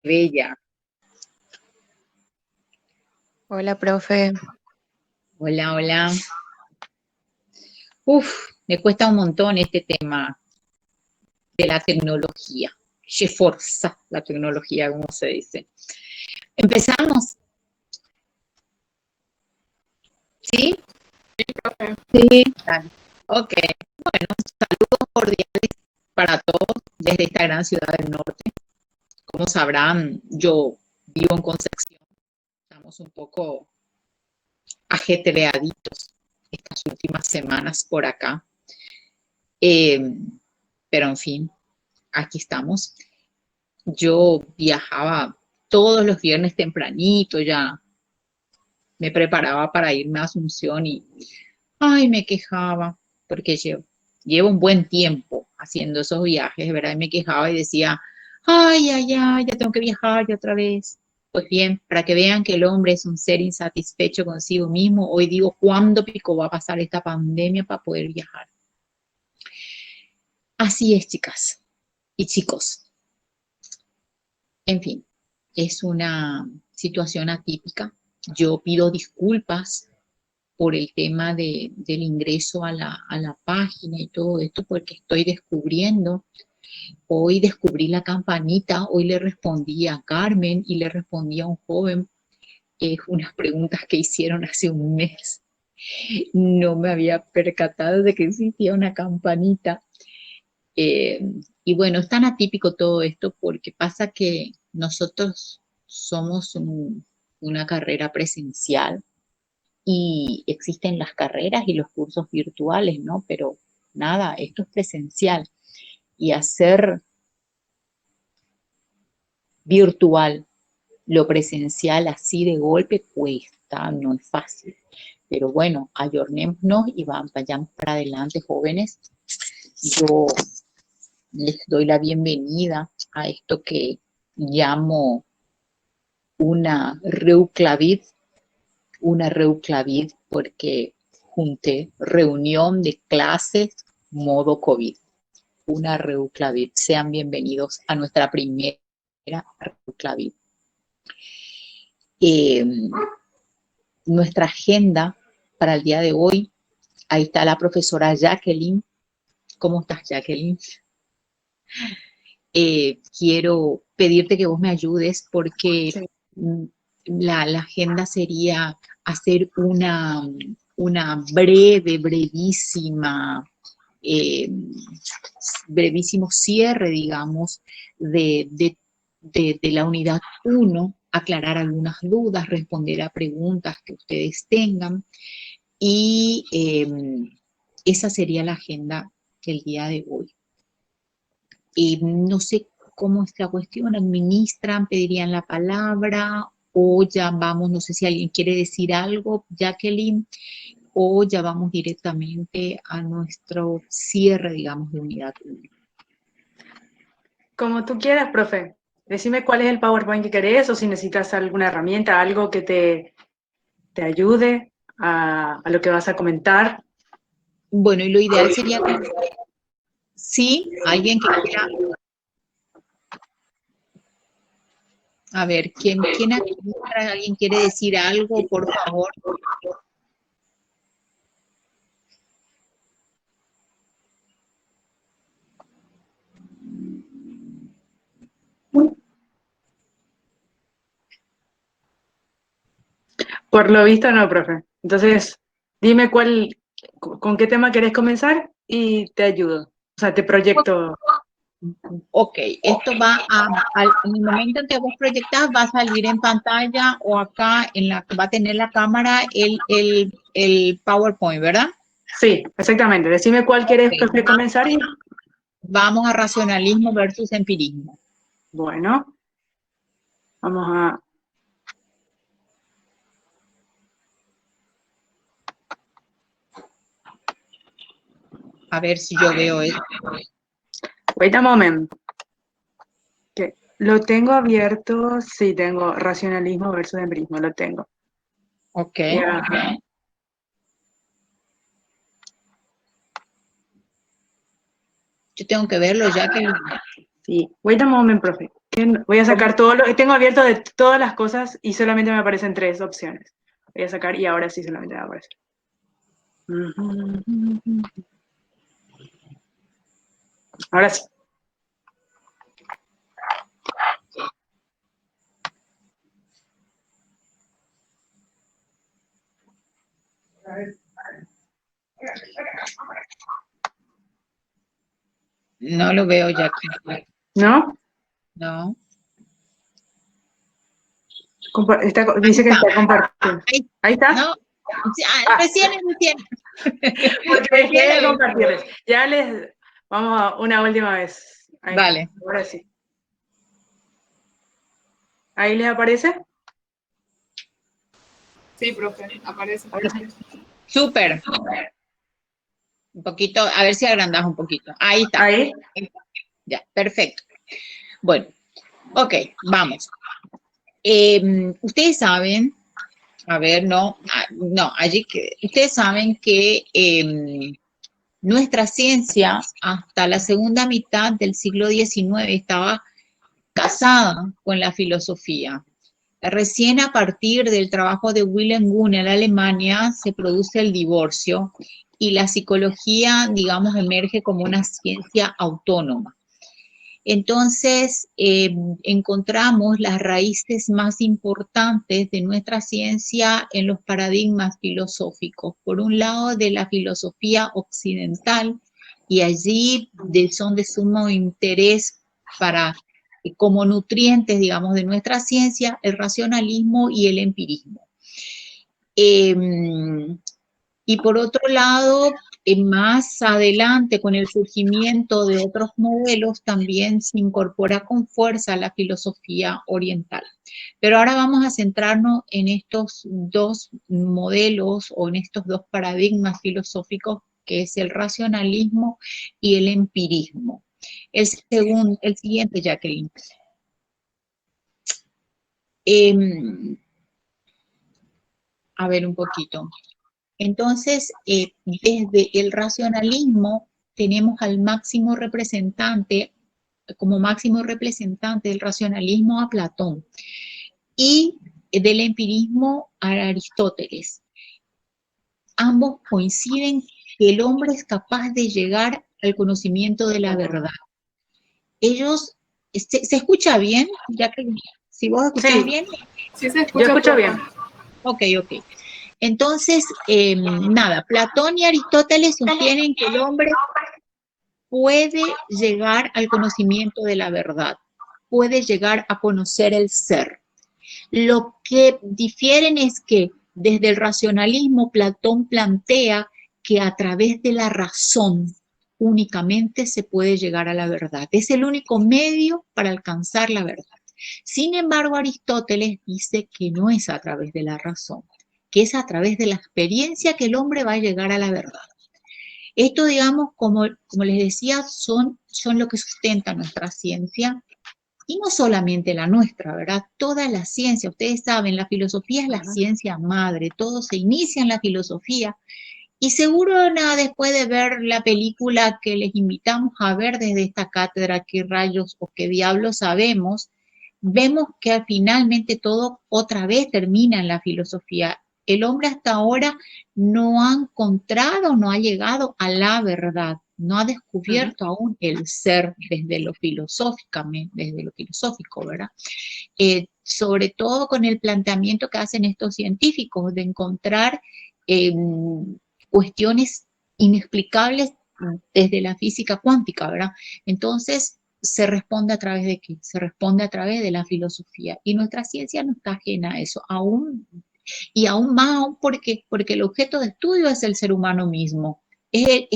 Bella. Hola, profe. Hola, hola. Uf, me cuesta un montón este tema de la tecnología. Se forza la tecnología, como se dice. Empezamos, ¿sí? Sí. Dale. Ok. Bueno, saludos cordiales para todos desde esta gran ciudad del norte. Como sabrán, yo vivo en Concepción. Estamos un poco ajetreaditos estas últimas semanas por acá. Eh, pero en fin, aquí estamos. Yo viajaba todos los viernes tempranito, ya me preparaba para irme a Asunción y, ay, me quejaba, porque llevo un buen tiempo haciendo esos viajes, ¿verdad? Y me quejaba y decía, ay, ay, ay, ya tengo que viajar ya otra vez. Pues bien, para que vean que el hombre es un ser insatisfecho consigo mismo, hoy digo, ¿cuándo pico va a pasar esta pandemia para poder viajar? Así es, chicas y chicos. En fin, es una situación atípica. Yo pido disculpas por el tema del ingreso a la página y todo esto, porque estoy descubriendo. Hoy descubrí la campanita, hoy le respondí a Carmen y le respondí a un joven unas preguntas que hicieron hace un mes. No me había percatado de que existía una campanita. Eh, y bueno, es tan atípico todo esto porque pasa que nosotros somos una carrera presencial y existen las carreras y los cursos virtuales, ¿no? Pero nada, esto es presencial y hacer virtual lo presencial así de golpe cuesta, no es fácil. Pero bueno, ayornémonos y vayamos para adelante, jóvenes. Yo les doy la bienvenida a esto que llamo una una reuclavid, porque junté reunión de clases modo COVID, una reuclavid. Sean bienvenidos a nuestra primera reuclavid. Eh, Nuestra agenda para el día de hoy, ahí está la profesora Jacqueline. ¿Cómo estás, Jacqueline? Quiero pedirte que vos me ayudes porque Sí. la agenda sería hacer brevísima, eh, brevísimo cierre, digamos, de la unidad uno, aclarar algunas dudas, responder a preguntas que ustedes tengan y esa sería la agenda del día de hoy. No sé cómo es la cuestión, administran, pedirían la palabra o ya vamos, no sé si alguien quiere decir algo, Jacqueline, o ya vamos directamente a nuestro cierre, digamos, de unidad 1. Como tú quieras, profe. Decime cuál es el PowerPoint que querés o si necesitas alguna herramienta, algo que te ayude a lo que vas a comentar. Bueno, y lo ideal sería que sí, alguien que quiera, a ver, ¿quién administra? ¿Alguien quiere decir algo, por favor? Por lo visto no, profe. Entonces, dime con qué tema querés comenzar y te ayudo. O sea, te proyecto. Ok, esto en el momento en que vos proyectás va a salir en pantalla o acá va a tener la cámara el PowerPoint, ¿verdad? Sí, exactamente. Decime cuál querés, Ok, profe, comenzar y vamos a racionalismo versus empirismo. bueno, vamos a... A ver si yo veo esto. Wait a moment. Que lo tengo abierto, sí, tengo racionalismo versus empirismo, lo tengo. Ok, Ya. yo tengo que verlo ya que... Sí, wait a moment, profe. Voy a sacar todo lo que tengo abierto de todas las cosas y solamente me aparecen 3 opciones. Voy a sacar y ahora sí solamente me aparece. Ahora sí. No lo veo, Jackie. ¿No? No. Dice que está compartiendo. Ahí está. No. Recién. Porque dejé de compartirles. Ya les vamos a una última vez. Ahí Vale. está. Ahora sí. ¿Ahí les aparece? Sí, profe, aparece. Súper. Un poquito, a ver si agrandas un poquito. Ahí está. Ahí. Ya, perfecto. Bueno, ok, vamos. Ustedes saben, a ver, allí que ustedes saben que nuestra ciencia hasta la segunda mitad del siglo XIX estaba casada con la filosofía. Recién a partir del trabajo de Wilhelm Wundt en Alemania se produce el divorcio y la psicología, digamos, emerge como una ciencia autónoma. Entonces, encontramos las raíces más importantes de nuestra ciencia en los paradigmas filosóficos. Por un lado, de la filosofía occidental, y allí son de sumo interés para, como nutrientes, digamos, de nuestra ciencia, el racionalismo y el empirismo. Y por otro lado, más adelante, con el surgimiento de otros modelos, también se incorpora con fuerza la filosofía oriental. Pero ahora vamos a centrarnos en estos dos modelos o en estos dos paradigmas filosóficos, que es el racionalismo y el empirismo. El siguiente, Jacqueline. A ver un poquito. Entonces, desde el racionalismo tenemos al máximo representante, como máximo representante del racionalismo a Platón, y del empirismo a Aristóteles. Ambos coinciden que el hombre es capaz de llegar al conocimiento de la verdad. Ellos, ¿se escucha bien? Ya que, si vos escuchás bien. Sí se escucha. Yo escucho bien. Ok. Entonces, nada, Platón y Aristóteles sostienen que el hombre puede llegar al conocimiento de la verdad, puede llegar a conocer el ser. Lo que difieren es que desde el racionalismo Platón plantea que a través de la razón únicamente se puede llegar a la verdad. Es el único medio para alcanzar la verdad. Sin embargo, Aristóteles dice que no es a través de la razón, que es a través de la experiencia que el hombre va a llegar a la verdad. Esto, digamos, como les decía, son lo que sustenta nuestra ciencia, y no solamente la nuestra, ¿verdad? Toda la ciencia, ustedes saben, la filosofía es la ciencia madre, todo se inicia en la filosofía, y seguro nada, después de ver la película que les invitamos a ver desde esta cátedra, qué rayos o qué diablos sabemos, vemos que finalmente todo otra vez termina en la filosofía. El hombre hasta ahora no ha encontrado, no ha llegado a la verdad, no ha descubierto aún el ser desde lo filosófico, ¿verdad? Sobre todo con el planteamiento que hacen estos científicos de encontrar cuestiones inexplicables desde la física cuántica, ¿verdad? Entonces, se responde a través de qué? Se responde a través de la filosofía. Y nuestra ciencia no está ajena a eso, aún, y aún más aún porque el objeto de estudio es el ser humano mismo. Es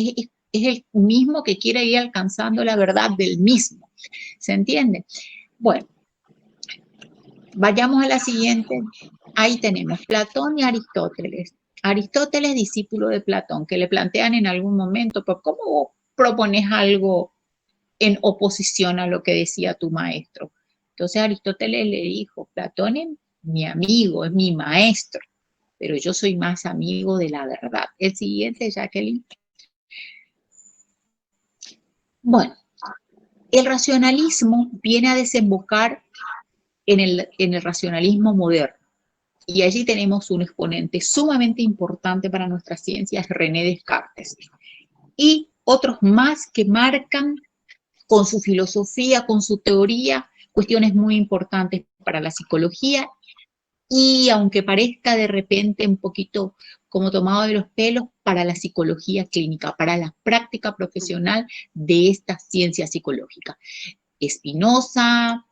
el mismo que quiere ir alcanzando la verdad del mismo. ¿Se entiende? Bueno, vayamos a la siguiente. Ahí tenemos Platón y Aristóteles. Aristóteles, discípulo de Platón, que le plantean en algún momento, pues, ¿cómo propones algo en oposición a lo que decía tu maestro? Entonces Aristóteles le dijo, Platón es mi amigo, es mi maestro, pero yo soy más amigo de la verdad. El siguiente, Jacqueline. Bueno, El racionalismo viene a desembocar en el racionalismo moderno. Y allí tenemos un exponente sumamente importante para nuestra ciencia, es René Descartes. Y otros más que marcan con su filosofía, con su teoría, cuestiones muy importantes para la psicología. Y aunque parezca de repente un poquito como tomado de los pelos, para la psicología clínica, para la práctica profesional de esta ciencia psicológica. Spinoza,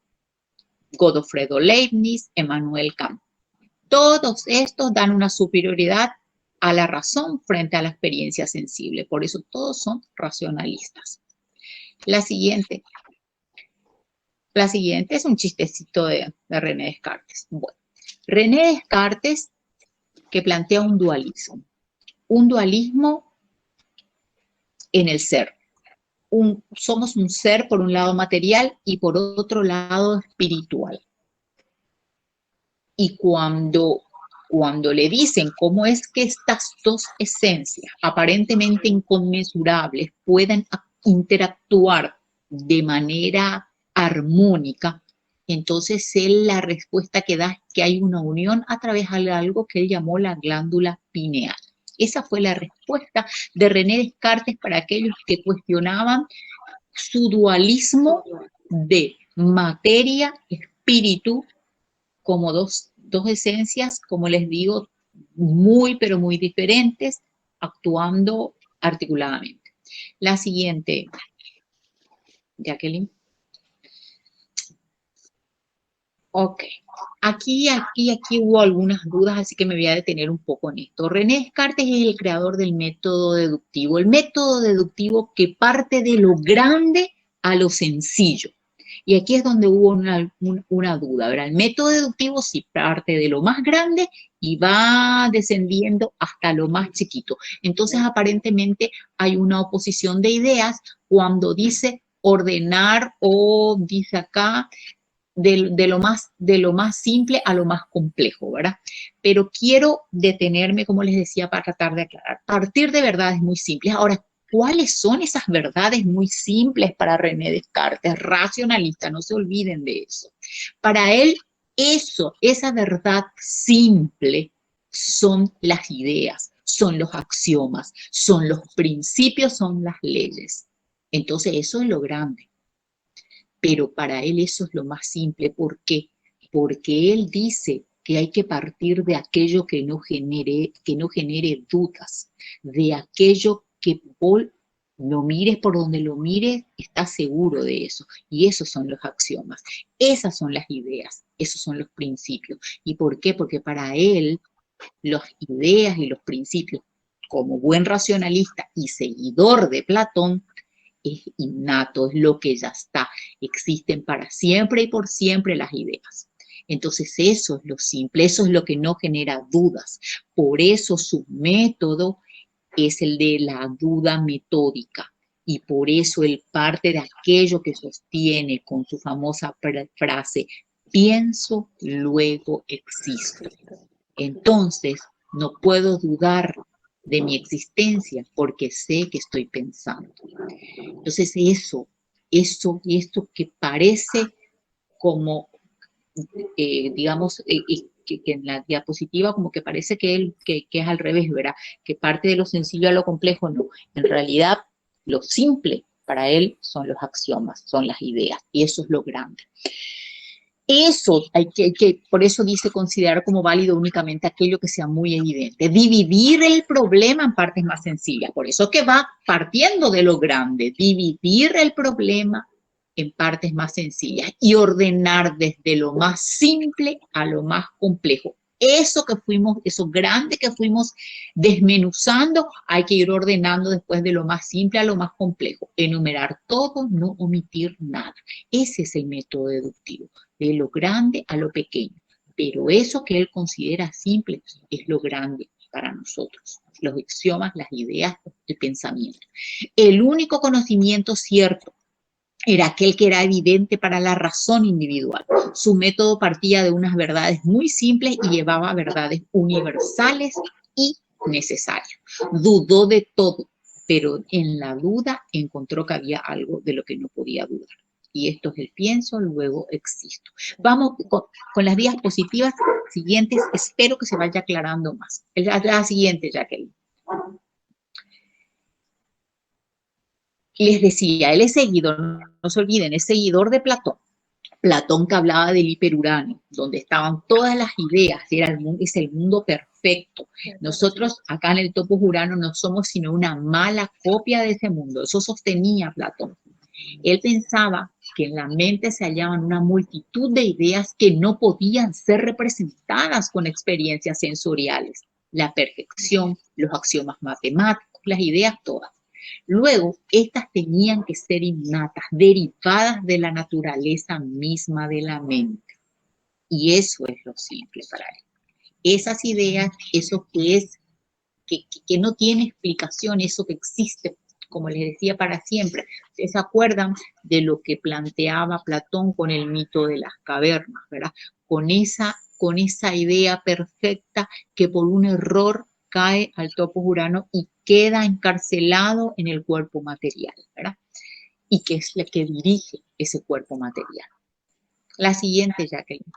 Godofredo Leibniz, Emmanuel Kant. Todos estos dan una superioridad a la razón frente a la experiencia sensible. Por eso todos son racionalistas. La siguiente es un chistecito de René Descartes. Bueno, René Descartes que plantea un dualismo en el ser. Somos un ser por un lado material y por otro lado espiritual. Y cuando le dicen cómo es que estas dos esencias aparentemente inconmensurables puedan interactuar de manera armónica, entonces él la respuesta que da es que hay una unión a través de algo que él llamó la glándula pineal. Esa fue la respuesta de René Descartes para aquellos que cuestionaban su dualismo de materia-espíritu como dos esencias, como les digo, muy, pero muy diferentes, actuando articuladamente. La siguiente, Jacqueline. Ok, aquí hubo algunas dudas, así que me voy a detener un poco en esto. René Descartes es el creador del método deductivo. El método deductivo que parte de lo grande a lo sencillo. Y aquí es donde hubo una duda, ¿verdad? El método deductivo sí parte de lo más grande y va descendiendo hasta lo más chiquito. Entonces, aparentemente hay una oposición de ideas cuando dice ordenar o dice acá de lo más simple a lo más complejo, ¿verdad? Pero quiero detenerme, como les decía, para tratar de aclarar. Partir de verdades muy simples. Ahora, ¿cuáles son esas verdades muy simples para René Descartes? Racionalista, no se olviden de eso. Para él, esa verdad simple son las ideas, son los axiomas, son los principios, son las leyes. Entonces, eso es lo grande. Pero para él eso es lo más simple. ¿Por qué? Porque él dice que hay que partir de aquello que no genere dudas, de aquello que vos lo mires por donde lo mires, estás seguro de eso. Y esos son los axiomas, esas son las ideas, esos son los principios. ¿Y por qué? Porque para él las ideas y los principios, como buen racionalista y seguidor de Platón, es innato, es lo que ya está. Existen para siempre y por siempre las ideas. Entonces eso es lo simple, eso es lo que no genera dudas. Por eso su método es el de la duda metódica. Y por eso él parte de aquello que sostiene con su famosa frase, pienso, luego existo. Entonces, no puedo dudar de mi existencia porque sé que estoy pensando. Entonces esto que parece como, digamos, que en la diapositiva como que parece que es al revés, ¿verdad? Que parte de lo sencillo a lo complejo, no. En realidad, lo simple para él son los axiomas, son las ideas, y eso es lo grande. Eso por eso dice considerar como válido únicamente aquello que sea muy evidente. Dividir el problema en partes más sencillas. Por eso que va partiendo de lo grande. Dividir el problema en partes más sencillas y ordenar desde lo más simple a lo más complejo. Eso grande que fuimos desmenuzando, hay que ir ordenando después de lo más simple a lo más complejo. Enumerar todo, no omitir nada. Ese es el método deductivo, de lo grande a lo pequeño. Pero eso que él considera simple es lo grande para nosotros. Los axiomas, las ideas, el pensamiento. El único conocimiento cierto era aquel que era evidente para la razón individual. Su método partía de unas verdades muy simples y llevaba a verdades universales y necesarias. Dudó de todo, pero en la duda encontró que había algo de lo que no podía dudar. Y esto es el pienso, luego existo. Vamos con las diapositivas siguientes. Espero que se vaya aclarando más. La siguiente, Jacqueline. Les decía, él es seguidor, no se olviden, es seguidor de Platón. Platón que hablaba del hiperurano, donde estaban todas las ideas, es el mundo perfecto. Nosotros acá en el Topos Urano no somos sino una mala copia de ese mundo. Eso sostenía Platón. Él pensaba que en la mente se hallaban una multitud de ideas que no podían ser representadas con experiencias sensoriales. La perfección, los axiomas matemáticos, las ideas todas. Luego, estas tenían que ser innatas, derivadas de la naturaleza misma de la mente. Y eso es lo simple para él. Esas ideas, eso que es, que no tiene explicación, eso que existe, como les decía, para siempre. ¿Ustedes se acuerdan de lo que planteaba Platón con el mito de las cavernas, verdad? Con esa idea perfecta que por un error cae al Topos Urano y queda encarcelado en el cuerpo material, ¿verdad? Y que es la que dirige ese cuerpo material. La siguiente, Jacqueline.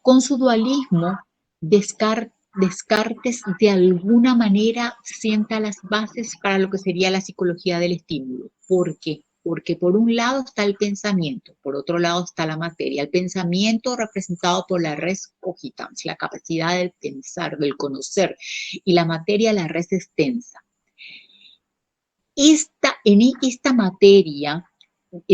Con su dualismo, Descartes de alguna manera sienta las bases para lo que sería la psicología del estímulo. ¿Por qué? Porque por un lado está el pensamiento, por otro lado está la materia. El pensamiento representado por la res cogitans, la capacidad del pensar, del conocer, y la materia, la res extensa. En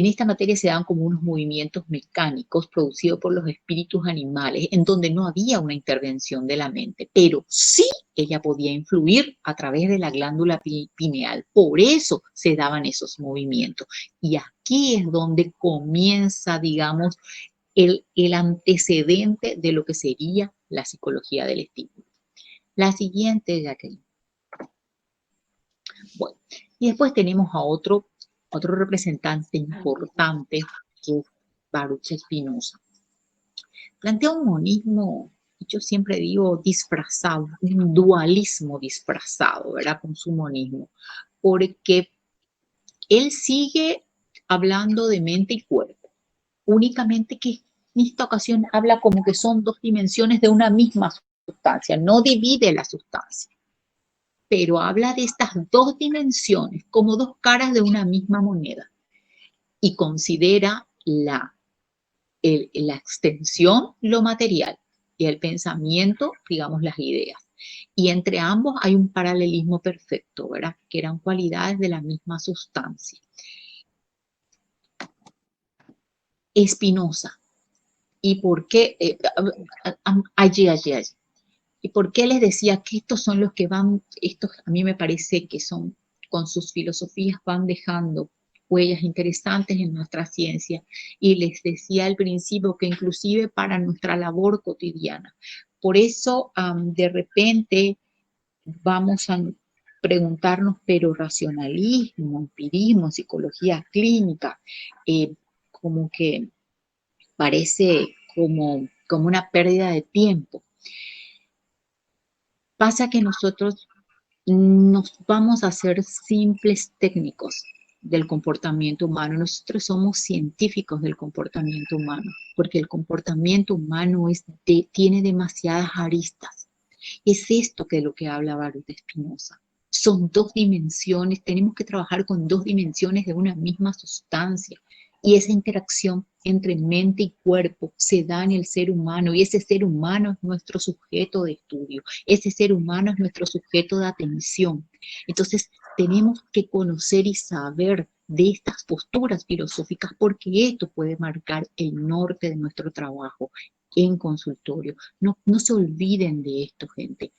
esta materia se dan como unos movimientos mecánicos producidos por los espíritus animales, en donde no había una intervención de la mente, pero sí ella podía influir a través de la glándula pineal. Por eso se daban esos movimientos. Y aquí es donde comienza, digamos, el antecedente de lo que sería la psicología del estímulo. La siguiente, Jacqueline. Bueno, y después tenemos a otro representante importante, que es Baruch Spinoza. Plantea un monismo, yo siempre digo disfrazado, un dualismo disfrazado, ¿verdad? Con su monismo, porque él sigue hablando de mente y cuerpo, únicamente que en esta ocasión habla como que son dos dimensiones de una misma sustancia, no divide la sustancia, pero habla de estas dos dimensiones como dos caras de una misma moneda y considera la extensión, lo material, y el pensamiento, digamos, las ideas. Y entre ambos hay un paralelismo perfecto, ¿verdad? Que eran cualidades de la misma sustancia. Spinoza. ¿Y por qué? Allí. ¿Y por qué les decía que estos son los que van, estos a mí me parece que son, con sus filosofías van dejando huellas interesantes en nuestra ciencia? Y les decía al principio que inclusive para nuestra labor cotidiana. Por eso, de repente, vamos a preguntarnos, pero racionalismo, empirismo, psicología clínica, como que parece como una pérdida de tiempo. Pasa que nosotros nos vamos a ser simples técnicos del comportamiento humano. Nosotros somos científicos del comportamiento humano, porque el comportamiento humano tiene demasiadas aristas. Es esto que es lo que habla Baruch Spinoza. Son dos dimensiones, tenemos que trabajar con dos dimensiones de una misma sustancia. Y esa interacción entre mente y cuerpo se da en el ser humano, y ese ser humano es nuestro sujeto de estudio, ese ser humano es nuestro sujeto de atención. Entonces tenemos que conocer y saber de estas posturas filosóficas, porque esto puede marcar el norte de nuestro trabajo en consultorio. No se olviden de esto, gente.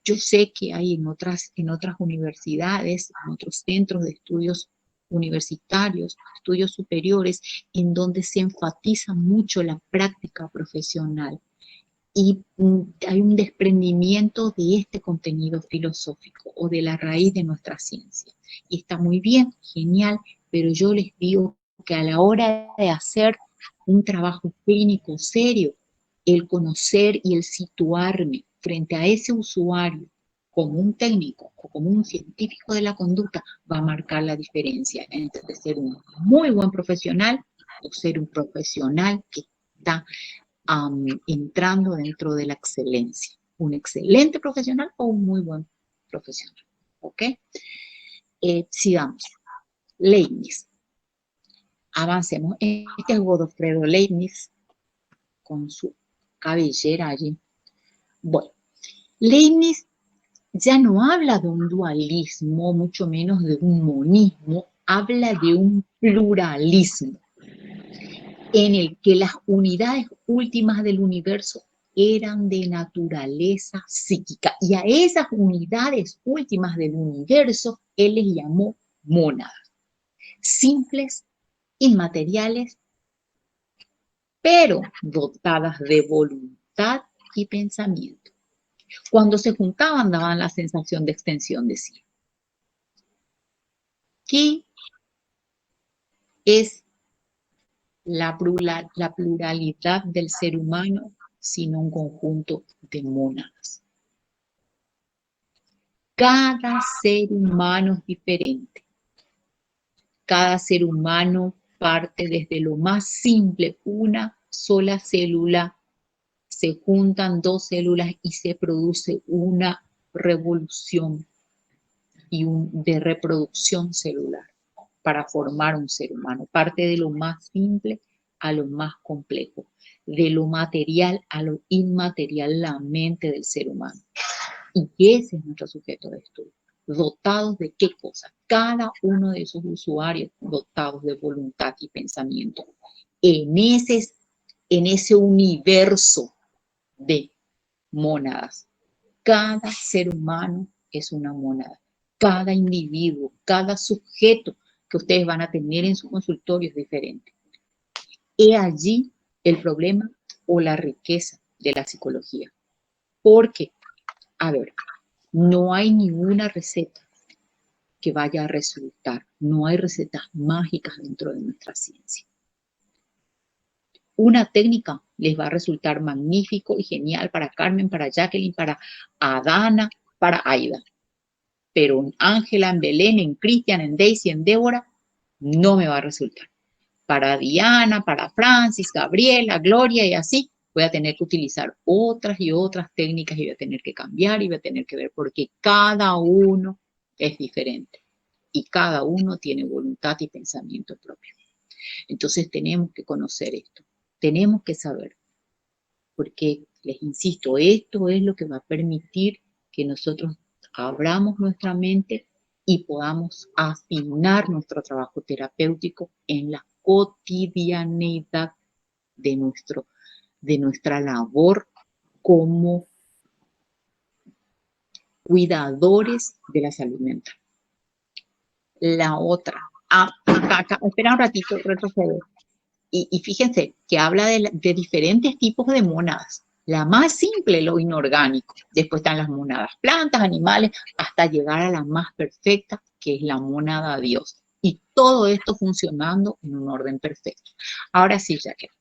Yo sé que hay en otras universidades, en otros centros de estudios universitarios, estudios superiores, en donde se enfatiza mucho la práctica profesional y hay un desprendimiento de este contenido filosófico o de la raíz de nuestra ciencia. Y está muy bien, genial, pero yo les digo que a la hora de hacer un trabajo clínico serio, el conocer y el situarme frente a ese usuario como un técnico o como un científico de la conducta, va a marcar la diferencia entre ser un muy buen profesional o ser un profesional que está entrando dentro de la excelencia. Un excelente profesional o un muy buen profesional. ¿Ok? Sigamos. Leibniz. Avancemos. Este es Godofredo Leibniz con su cabellera allí. Bueno, Leibniz ya no habla de un dualismo, mucho menos de un monismo, habla de un pluralismo en el que las unidades últimas del universo eran de naturaleza psíquica. Y a esas unidades últimas del universo él les llamó mónadas. Simples, inmateriales, pero dotadas de voluntad y pensamiento. Cuando se juntaban daban la sensación de extensión de sí. ¿Qué es la pluralidad del ser humano sino un conjunto de mónadas? Cada ser humano es diferente. Cada ser humano parte desde lo más simple, una sola célula, se juntan dos células y se produce una revolución de reproducción celular para formar un ser humano. Parte de lo más simple a lo más complejo, de lo material a lo inmaterial, la mente del ser humano. Y ese es nuestro sujeto de estudio. ¿Dotados de qué cosa? Cada uno de esos usuarios dotados de voluntad y pensamiento. En ese universo de mónadas. Cada ser humano es una mónada. Cada individuo, cada sujeto que ustedes van a tener en su consultorio es diferente. He allí el problema o la riqueza de la psicología. Porque, a ver, no hay ninguna receta que vaya a resultar. No hay recetas mágicas dentro de nuestra ciencia. Una técnica les va a resultar magnífico y genial para Carmen, para Jacqueline, para Adana, para Aida. Pero en Ángela, en Belén, en Cristian, en Daisy, en Débora, no me va a resultar. Para Diana, para Francis, Gabriela, Gloria y así, voy a tener que utilizar otras y otras técnicas y voy a tener que cambiar y voy a tener que ver porque cada uno es diferente y cada uno tiene voluntad y pensamiento propio. Entonces tenemos que conocer esto, tenemos que saber, porque les insisto, esto es lo que va a permitir que nosotros abramos nuestra mente y podamos afinar nuestro trabajo terapéutico en la cotidianeidad de nuestra labor como cuidadores de la salud mental. La otra, acá, espera un ratito, retroceder. Y fíjense que habla de diferentes tipos de mónadas. La más simple, lo inorgánico. Después están las mónadas, plantas, animales, hasta llegar a la más perfecta, que es la mónada Dios. Y todo esto funcionando en un orden perfecto. Ahora sí, Jacqueline.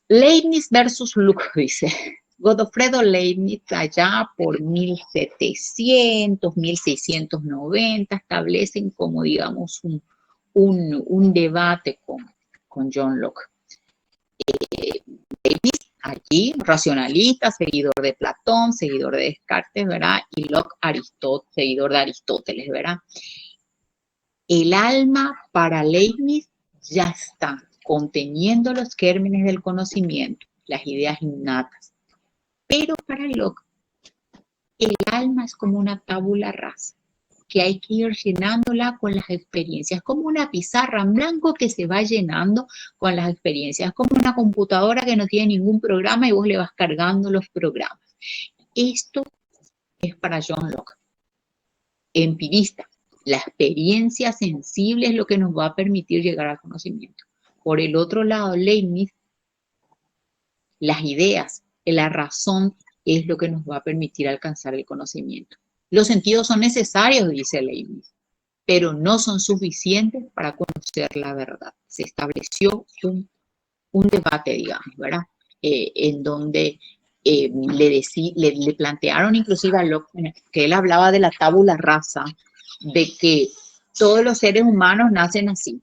Leibniz versus Luke, dice. Godofredo Leibniz, allá por 1700, 1690, establecen como, digamos, un debate con John Locke. Leibniz, allí, racionalista, seguidor de Platón, seguidor de Descartes, ¿verdad? Y Locke, seguidor de Aristóteles, ¿verdad? El alma para Leibniz ya está conteniendo los gérmenes del conocimiento, las ideas innatas. Pero para Locke, el alma es como una tabula rasa, que hay que ir llenándola con las experiencias, como una pizarra en blanco que se va llenando con las experiencias, como una computadora que no tiene ningún programa y vos le vas cargando los programas. Esto es para John Locke, empirista. La experiencia sensible es lo que nos va a permitir llegar al conocimiento. Por el otro lado, Leibniz, las ideas, la razón es lo que nos va a permitir alcanzar el conocimiento. Los sentidos son necesarios, dice Leibniz, pero no son suficientes para conocer la verdad. Se estableció un debate, digamos, ¿verdad? En donde le plantearon inclusive a Locke, que él hablaba de la tabula rasa, de que todos los seres humanos nacen así,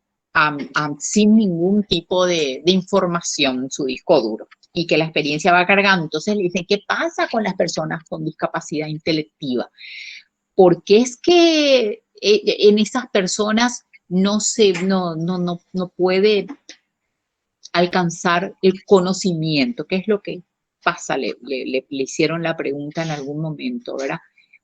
sin ningún tipo de información en su disco duro, y que la experiencia va cargando. Entonces le dicen, ¿qué pasa con las personas con discapacidad intelectiva? Porque es que en esas personas no puede alcanzar el conocimiento. ¿Qué es lo que pasa? Le hicieron la pregunta en algún momento, ¿verdad?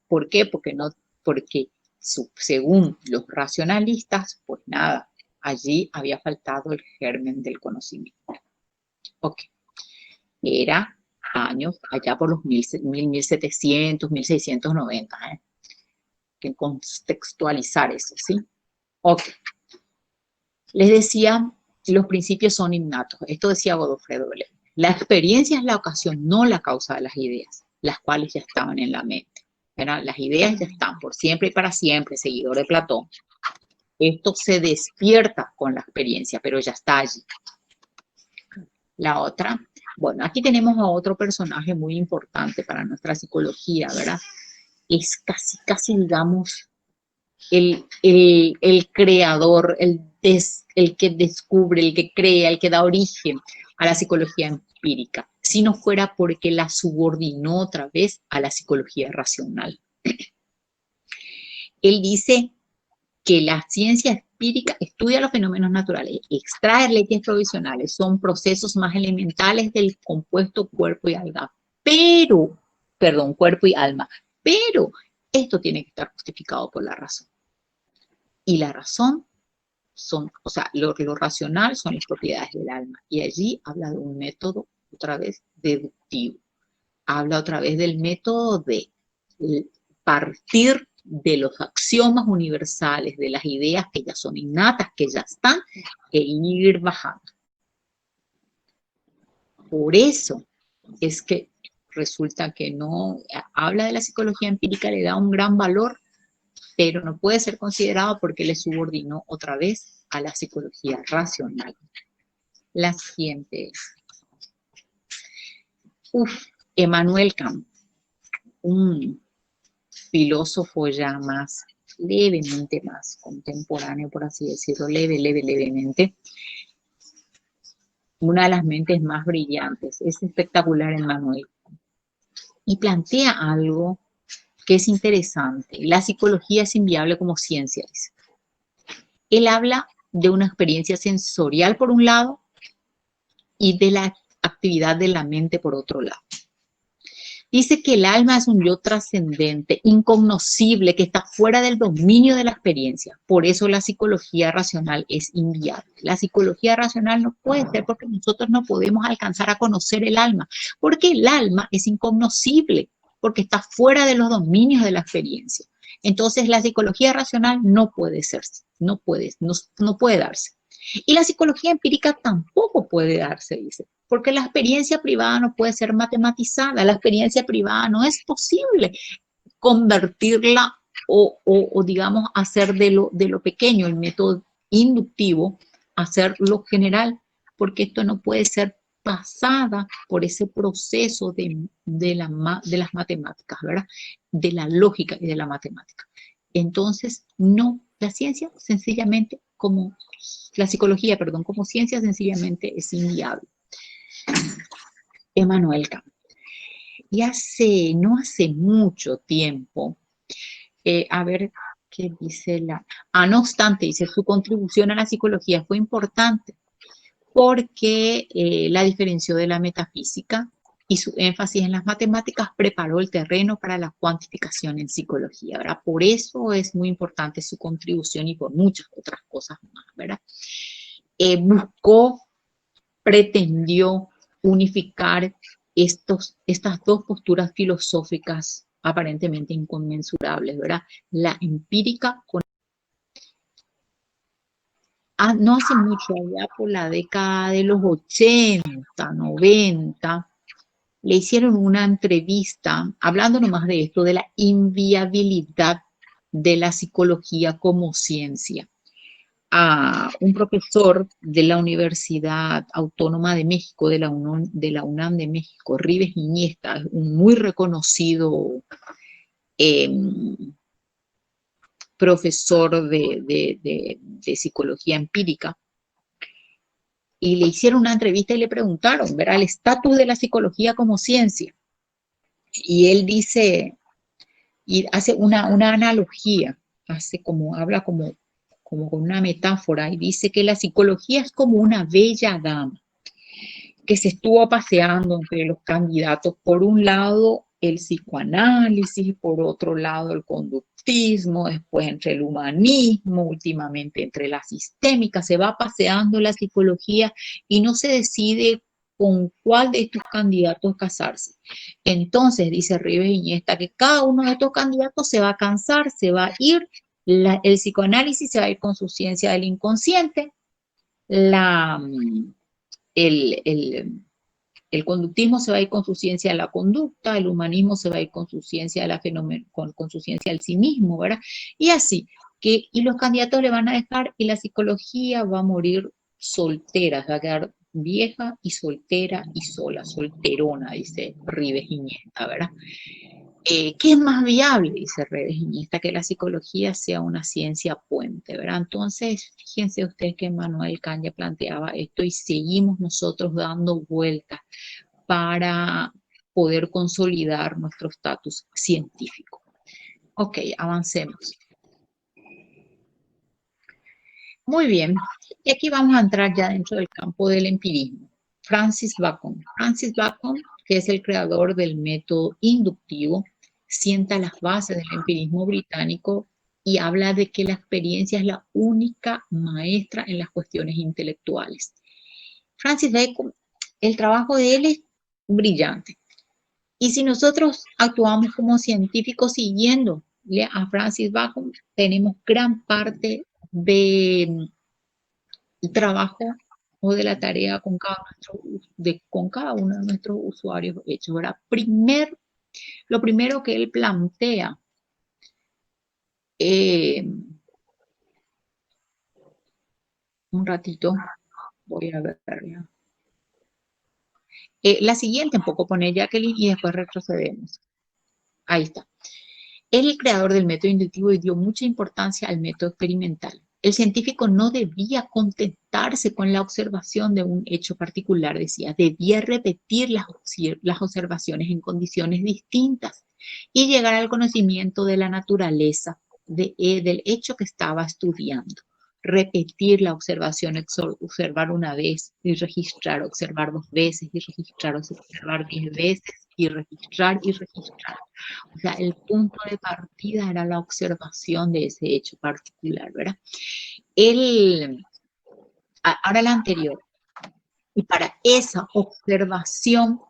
¿Por qué? Porque según los racionalistas, pues nada, allí había faltado el germen del conocimiento. Ok. Era años, allá por los 1700, 1690, ¿eh? Que contextualizar eso, ¿sí? Ok. Les decía, los principios son innatos. Esto decía Godofredo Bellem. La experiencia es la ocasión, no la causa de las ideas, las cuales ya estaban en la mente. ¿Verdad? Las ideas ya están por siempre y para siempre, seguidor de Platón. Esto se despierta con la experiencia, pero ya está allí. La otra, bueno, aquí tenemos a otro personaje muy importante para nuestra psicología, ¿verdad? Es casi, digamos, el creador, el que descubre, el que crea, el que da origen a la psicología empírica, si no fuera porque la subordinó otra vez a la psicología racional. Él dice que la ciencia empírica estudia los fenómenos naturales, extrae leyes provisionales, son procesos más elementales del compuesto cuerpo y alma, cuerpo y alma, pero esto tiene que estar justificado por la razón. Y la razón lo racional son las propiedades del alma. Y allí habla de un método, otra vez, deductivo. Habla otra vez del método de partir de los axiomas universales, de las ideas que ya son innatas, que ya están, e ir bajando. Por eso es que resulta que no habla de la psicología empírica, le da un gran valor, pero no puede ser considerado porque le subordinó otra vez a la psicología racional. La siguiente es Emmanuel Kant, un filósofo ya levemente más contemporáneo, por así decirlo, levemente. Una de las mentes más brillantes. Es espectacular Emmanuel. Y plantea algo que es interesante. La psicología es inviable como ciencia. Él habla de una experiencia sensorial por un lado y de la actividad de la mente por otro lado. Dice que el alma es un yo trascendente, incognoscible, que está fuera del dominio de la experiencia. Por eso la psicología racional es inviable. La psicología racional no puede ser porque nosotros no podemos alcanzar a conocer el alma, porque el alma es incognoscible, porque está fuera de los dominios de la experiencia. Entonces la psicología racional no puede ser, no puede darse. Y la psicología empírica tampoco puede darse, dice, porque la experiencia privada no puede ser matematizada, la experiencia privada no es posible convertirla o digamos, hacer de lo pequeño, el método inductivo, hacer lo general, porque esto no puede ser pasada por ese proceso de las matemáticas, ¿verdad? De la lógica y de la matemática. Entonces, no, la ciencia sencillamente la psicología, como ciencia sencillamente es inviable. Emmanuel Kant. Y no hace mucho tiempo, a ver qué dice no obstante, dice, su contribución a la psicología fue importante porque la diferenció de la metafísica y su énfasis en las matemáticas preparó el terreno para la cuantificación en psicología, ¿verdad? Por eso es muy importante su contribución y por muchas otras cosas más, ¿verdad? Pretendió unificar estas dos posturas filosóficas aparentemente inconmensurables, ¿verdad? La empírica con... no hace mucho, allá por la década de los 80, 90, le hicieron una entrevista hablando nomás de esto, de la inviabilidad de la psicología como ciencia. a un profesor de la Universidad Autónoma de México, de la UNAM de México, Ribes Iniesta, un muy reconocido profesor de psicología empírica, y le hicieron una entrevista y le preguntaron, ¿verdad?, el estatus de la psicología como ciencia. Y él dice, y hace una analogía, habla como con una metáfora, y dice que la psicología es como una bella dama que se estuvo paseando entre los candidatos. Por un lado, el psicoanálisis, por otro lado, el conductismo, después entre el humanismo, últimamente entre la sistémica. Se va paseando la psicología y no se decide con cuál de estos candidatos casarse. Entonces, dice Ribes Iniesta, que cada uno de estos candidatos se va a cansar, se va a ir, el psicoanálisis se va a ir con su ciencia del inconsciente, el conductismo se va a ir con su ciencia de la conducta, el humanismo se va a ir con su ciencia de la con su ciencia del sí mismo, ¿verdad? Y así, y los candidatos le van a dejar y la psicología va a morir soltera, va a quedar vieja y soltera y sola, solterona, dice Ribes Iniesta, ¿verdad? ¿Qué es más viable? Dice Ribes Iniesta, que la psicología sea una ciencia puente, ¿verdad? Entonces, fíjense ustedes que Manuel Kant planteaba esto y seguimos nosotros dando vueltas para poder consolidar nuestro estatus científico. Ok, avancemos. Muy bien, y aquí vamos a entrar ya dentro del campo del empirismo. Francis Bacon. Francis Bacon, que es el creador del método inductivo, sienta las bases del empirismo británico y habla de que la experiencia es la única maestra en las cuestiones intelectuales. Francis Bacon, el trabajo de él es brillante. Y si nosotros actuamos como científicos siguiendo a Francis Bacon, tenemos gran parte del trabajo o de la tarea con cada uno de nuestros usuarios hechos, ¿verdad? Lo primero que él plantea, un ratito, voy a verla. La siguiente, un poco pone Jacqueline y después retrocedemos. Ahí está. Es el creador del método inductivo y dio mucha importancia al método experimental. El científico no debía contentarse con la observación de un hecho particular, decía, debía repetir las observaciones en condiciones distintas y llegar al conocimiento de la naturaleza del hecho que estaba estudiando. Repetir la observación, observar una vez y registrar, observar 2 veces y registrar, observar 10 veces y registrar y registrar. O sea, el punto de partida era la observación de ese hecho particular, ¿verdad? Ahora la anterior, y para esa observación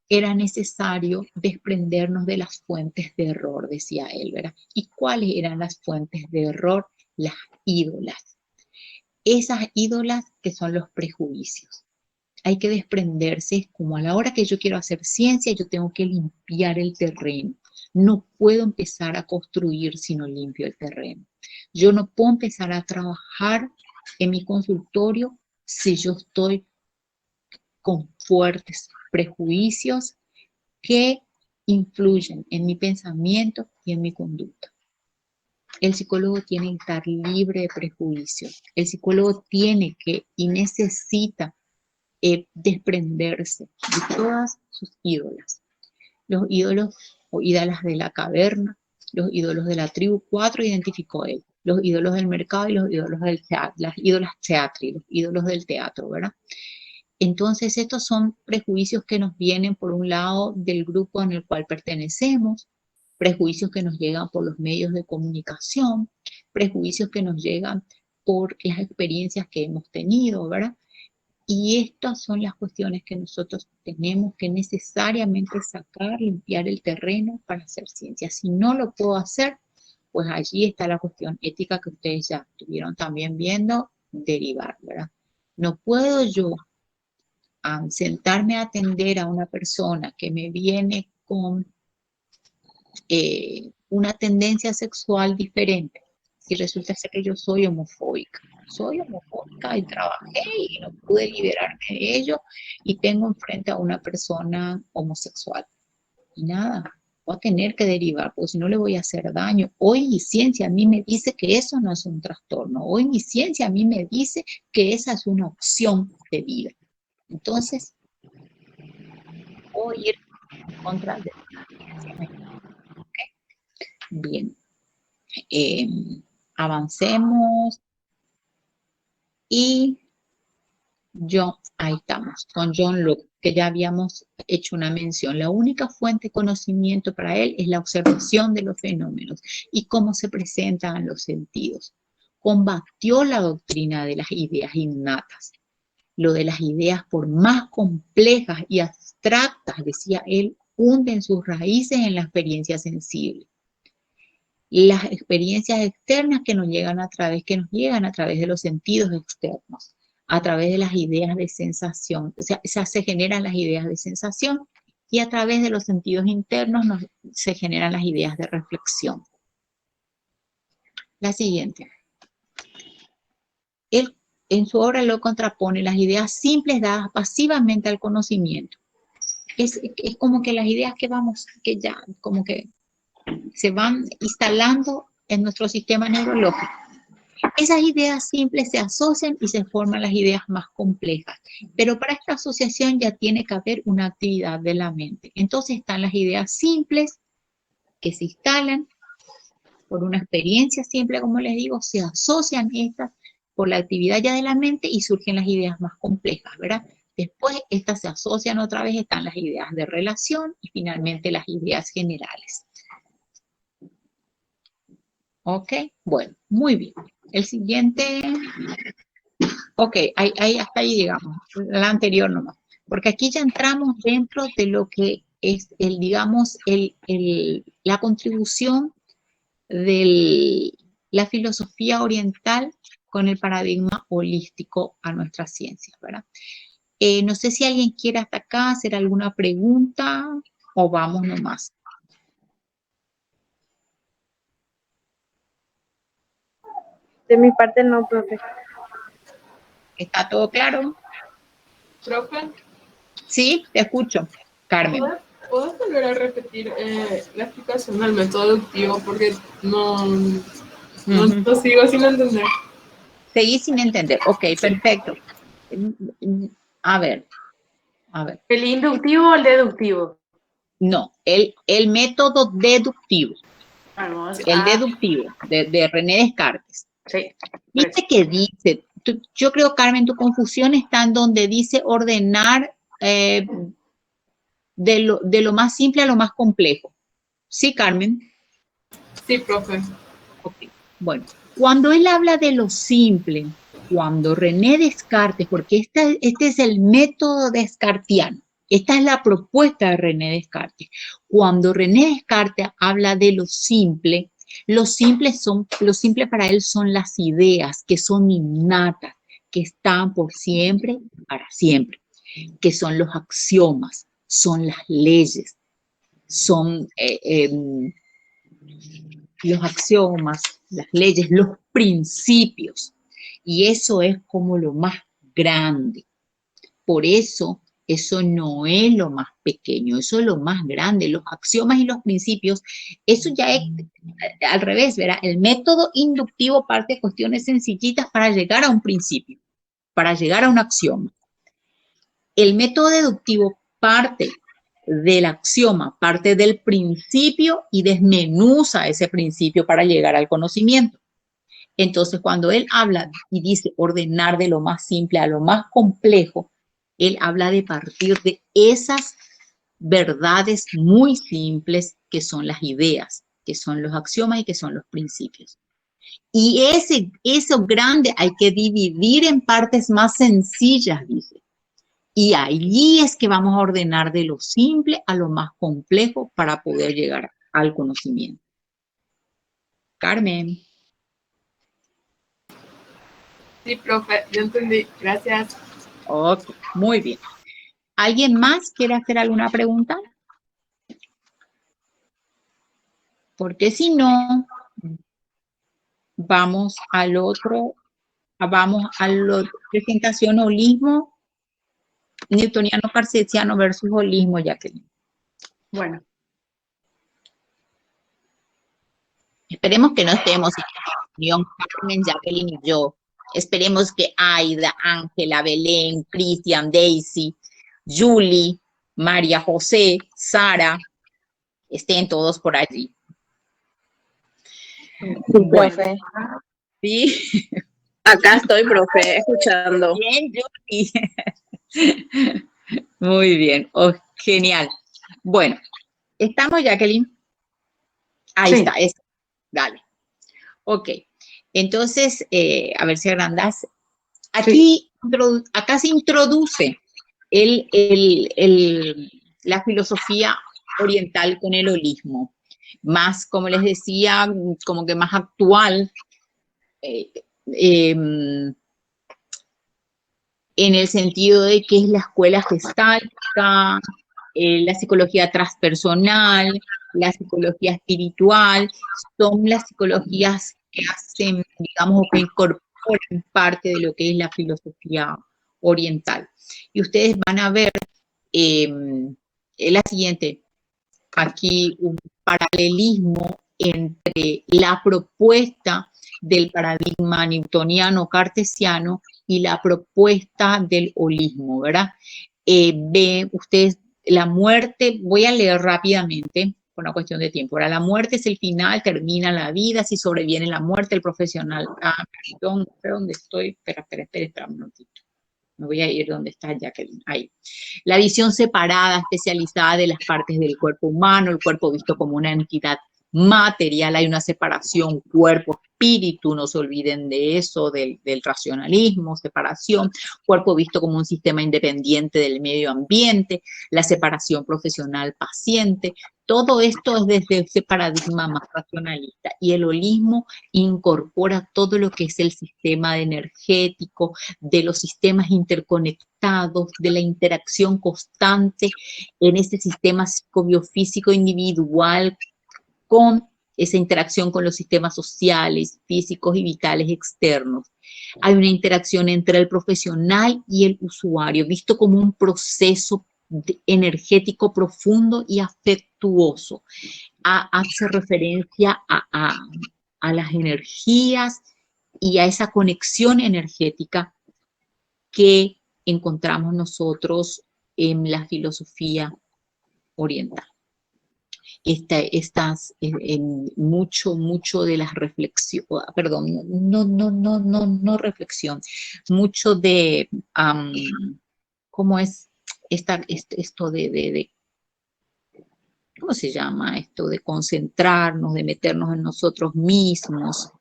era necesario desprendernos de las fuentes de error, decía él, ¿verdad? ¿Y cuáles eran las fuentes de error? Las ídolas. Esas ídolas que son los prejuicios. Hay que desprenderse, como a la hora que yo quiero hacer ciencia, yo tengo que limpiar el terreno. No puedo empezar a construir si no limpio el terreno. Yo no puedo empezar a trabajar en mi consultorio si yo estoy con fuertes prejuicios que influyen en mi pensamiento y en mi conducta. El psicólogo tiene que estar libre de prejuicios. El psicólogo tiene que y necesita desprenderse de todas sus ídolas. Los ídolos o ídolas de la caverna, los ídolos de la tribu, 4 identificó él. Los ídolos del mercado y los ídolos del teatro, las ídolas teatri, los ídolos del teatro, ¿verdad? Entonces, estos son prejuicios que nos vienen, por un lado, del grupo en el cual pertenecemos, prejuicios que nos llegan por los medios de comunicación, prejuicios que nos llegan por las experiencias que hemos tenido, ¿verdad? Y estas son las cuestiones que nosotros tenemos que necesariamente sacar, limpiar el terreno para hacer ciencia. Si no lo puedo hacer, pues allí está la cuestión ética que ustedes ya estuvieron también viendo, derivar, ¿verdad? No puedo yo sentarme a atender a una persona que me viene con una tendencia sexual diferente y resulta ser que yo soy homofóbica. soy homofóbica y trabajé y no pude liberarme de ello y tengo enfrente a una persona homosexual. Y nada, voy a tener que derivar, porque si no le voy a hacer daño. Hoy mi ciencia a mí me dice que eso no es un trastorno. Hoy mi ciencia a mí me dice que esa es una opción de vida. Entonces, voy a ir en contra de la ciencia. Bien, avancemos y ahí estamos, con John Locke, que ya habíamos hecho una mención. La única fuente de conocimiento para él es la observación de los fenómenos y cómo se presentan los sentidos. Combatió la doctrina de las ideas innatas. Lo de las ideas, por más complejas y abstractas, decía él, hunden sus raíces en la experiencia sensible. Las experiencias externas que nos llegan a través de los sentidos externos, a través de las ideas de sensación. O sea, se generan las ideas de sensación y a través de los sentidos internos se generan las ideas de reflexión. La siguiente. Él en su obra lo contrapone las ideas simples dadas pasivamente al conocimiento. Es como que las ideas que ya como que se van instalando en nuestro sistema neurológico. Esas ideas simples se asocian y se forman las ideas más complejas. Pero para esta asociación ya tiene que haber una actividad de la mente. Entonces están las ideas simples que se instalan por una experiencia simple, como les digo, se asocian estas por la actividad ya de la mente y surgen las ideas más complejas, ¿verdad? Después estas se asocian otra vez, están las ideas de relación y finalmente las ideas generales. ¿Ok? Bueno, muy bien. El siguiente. Ok, hasta ahí llegamos. La anterior nomás. Porque aquí ya entramos dentro de lo que es, digamos, la contribución de la filosofía oriental con el paradigma holístico a nuestra ciencia, ¿verdad? No sé si alguien quiere hasta acá hacer alguna pregunta o vamos nomás. De mi parte no, profe. ¿Está todo claro? Profe, Sí, te escucho, Carmen. ¿puedes volver a repetir la explicación del método deductivo? Porque no sigo sin entender. Seguí sin entender. Ok, perfecto. A ver. ¿El inductivo o el deductivo? No, el método deductivo. Vamos. El deductivo de René Descartes. Sí. ¿Viste que dice? Yo creo, Carmen, tu confusión está en donde dice ordenar de lo más simple a lo más complejo. ¿Sí, Carmen? Sí, profe. Ok. Bueno, cuando él habla de lo simple, cuando René Descartes, porque este es el método descartiano, esta es la propuesta de René Descartes. Cuando René Descartes habla de lo simple para él son las ideas que son innatas, que están por siempre, para siempre, que son los axiomas, son las leyes, son los axiomas, las leyes, los principios. Y eso es como lo más grande. Por eso no es lo más pequeño, eso es lo más grande. Los axiomas y los principios, eso ya es al revés, ¿verdad? El método inductivo parte de cuestiones sencillitas para llegar a un principio, para llegar a un axioma. El método deductivo parte del axioma, parte del principio y desmenuza ese principio para llegar al conocimiento. Entonces, cuando él habla y dice ordenar de lo más simple a lo más complejo, él habla de partir de esas verdades muy simples que son las ideas, que son los axiomas y que son los principios. Y eso grande hay que dividir en partes más sencillas, dice. Y allí es que vamos a ordenar de lo simple a lo más complejo para poder llegar al conocimiento. Carmen. Sí, profe, yo entendí. Gracias. Ok, muy bien. ¿Alguien más quiere hacer alguna pregunta? Porque si no, vamos al otro vamos a la presentación holismo newtoniano cartesiano versus holismo, Jacqueline. Bueno, Esperemos que no estemos en reunión, Carmen, Jacqueline y yo. Esperemos que Aida, Ángela, Belén, Cristian, Daisy, Julie, María José, Sara, estén todos por allí. Sí, Bueno, profe. ¿sí? Acá estoy, profe, escuchando. Bien, Julie. Muy bien, oh, genial. Bueno, ¿estamos, Jacqueline? Ahí sí. está, dale. Ok, entonces, a ver si agrandas. Aquí, acá se introduce la filosofía oriental con el holismo, más, como les decía, como que más actual, en el sentido de que es la escuela gestáltica, la psicología transpersonal, la psicología espiritual, son las psicologías que hacen, digamos, o que incorporan parte de lo que es la filosofía oriental. Y ustedes van a ver la siguiente, aquí un paralelismo entre la propuesta del paradigma newtoniano cartesiano y la propuesta del holismo, ¿verdad? Ve ustedes la muerte, voy a leer rápidamente por una cuestión de tiempo. Ahora, la muerte es el final, termina la vida, si sobreviene la muerte, el profesional. Perdón, ¿dónde estoy? Espera un momentito. Me voy a ir donde está Jacqueline. Ahí. La visión separada, especializada de las partes del cuerpo humano, el cuerpo visto como una entidad material, hay una separación cuerpo-espíritu, no se olviden de eso, del racionalismo, separación, cuerpo visto como un sistema independiente del medio ambiente, la separación profesional-paciente, todo esto es desde ese paradigma más racionalista y el holismo incorpora todo lo que es el sistema energético, de los sistemas interconectados, de la interacción constante en este sistema psicobiofísico individual con esa interacción con los sistemas sociales, físicos y vitales externos. Hay una interacción entre el profesional y el usuario, visto como un proceso energético profundo y afectuoso. Hace referencia a las energías y a esa conexión energética que encontramos nosotros en la filosofía oriental. Mucho de las reflexiones, perdón, no reflexión, mucho de, ¿cómo es esto de ¿cómo se llama? Esto de concentrarnos, de meternos en nosotros mismos.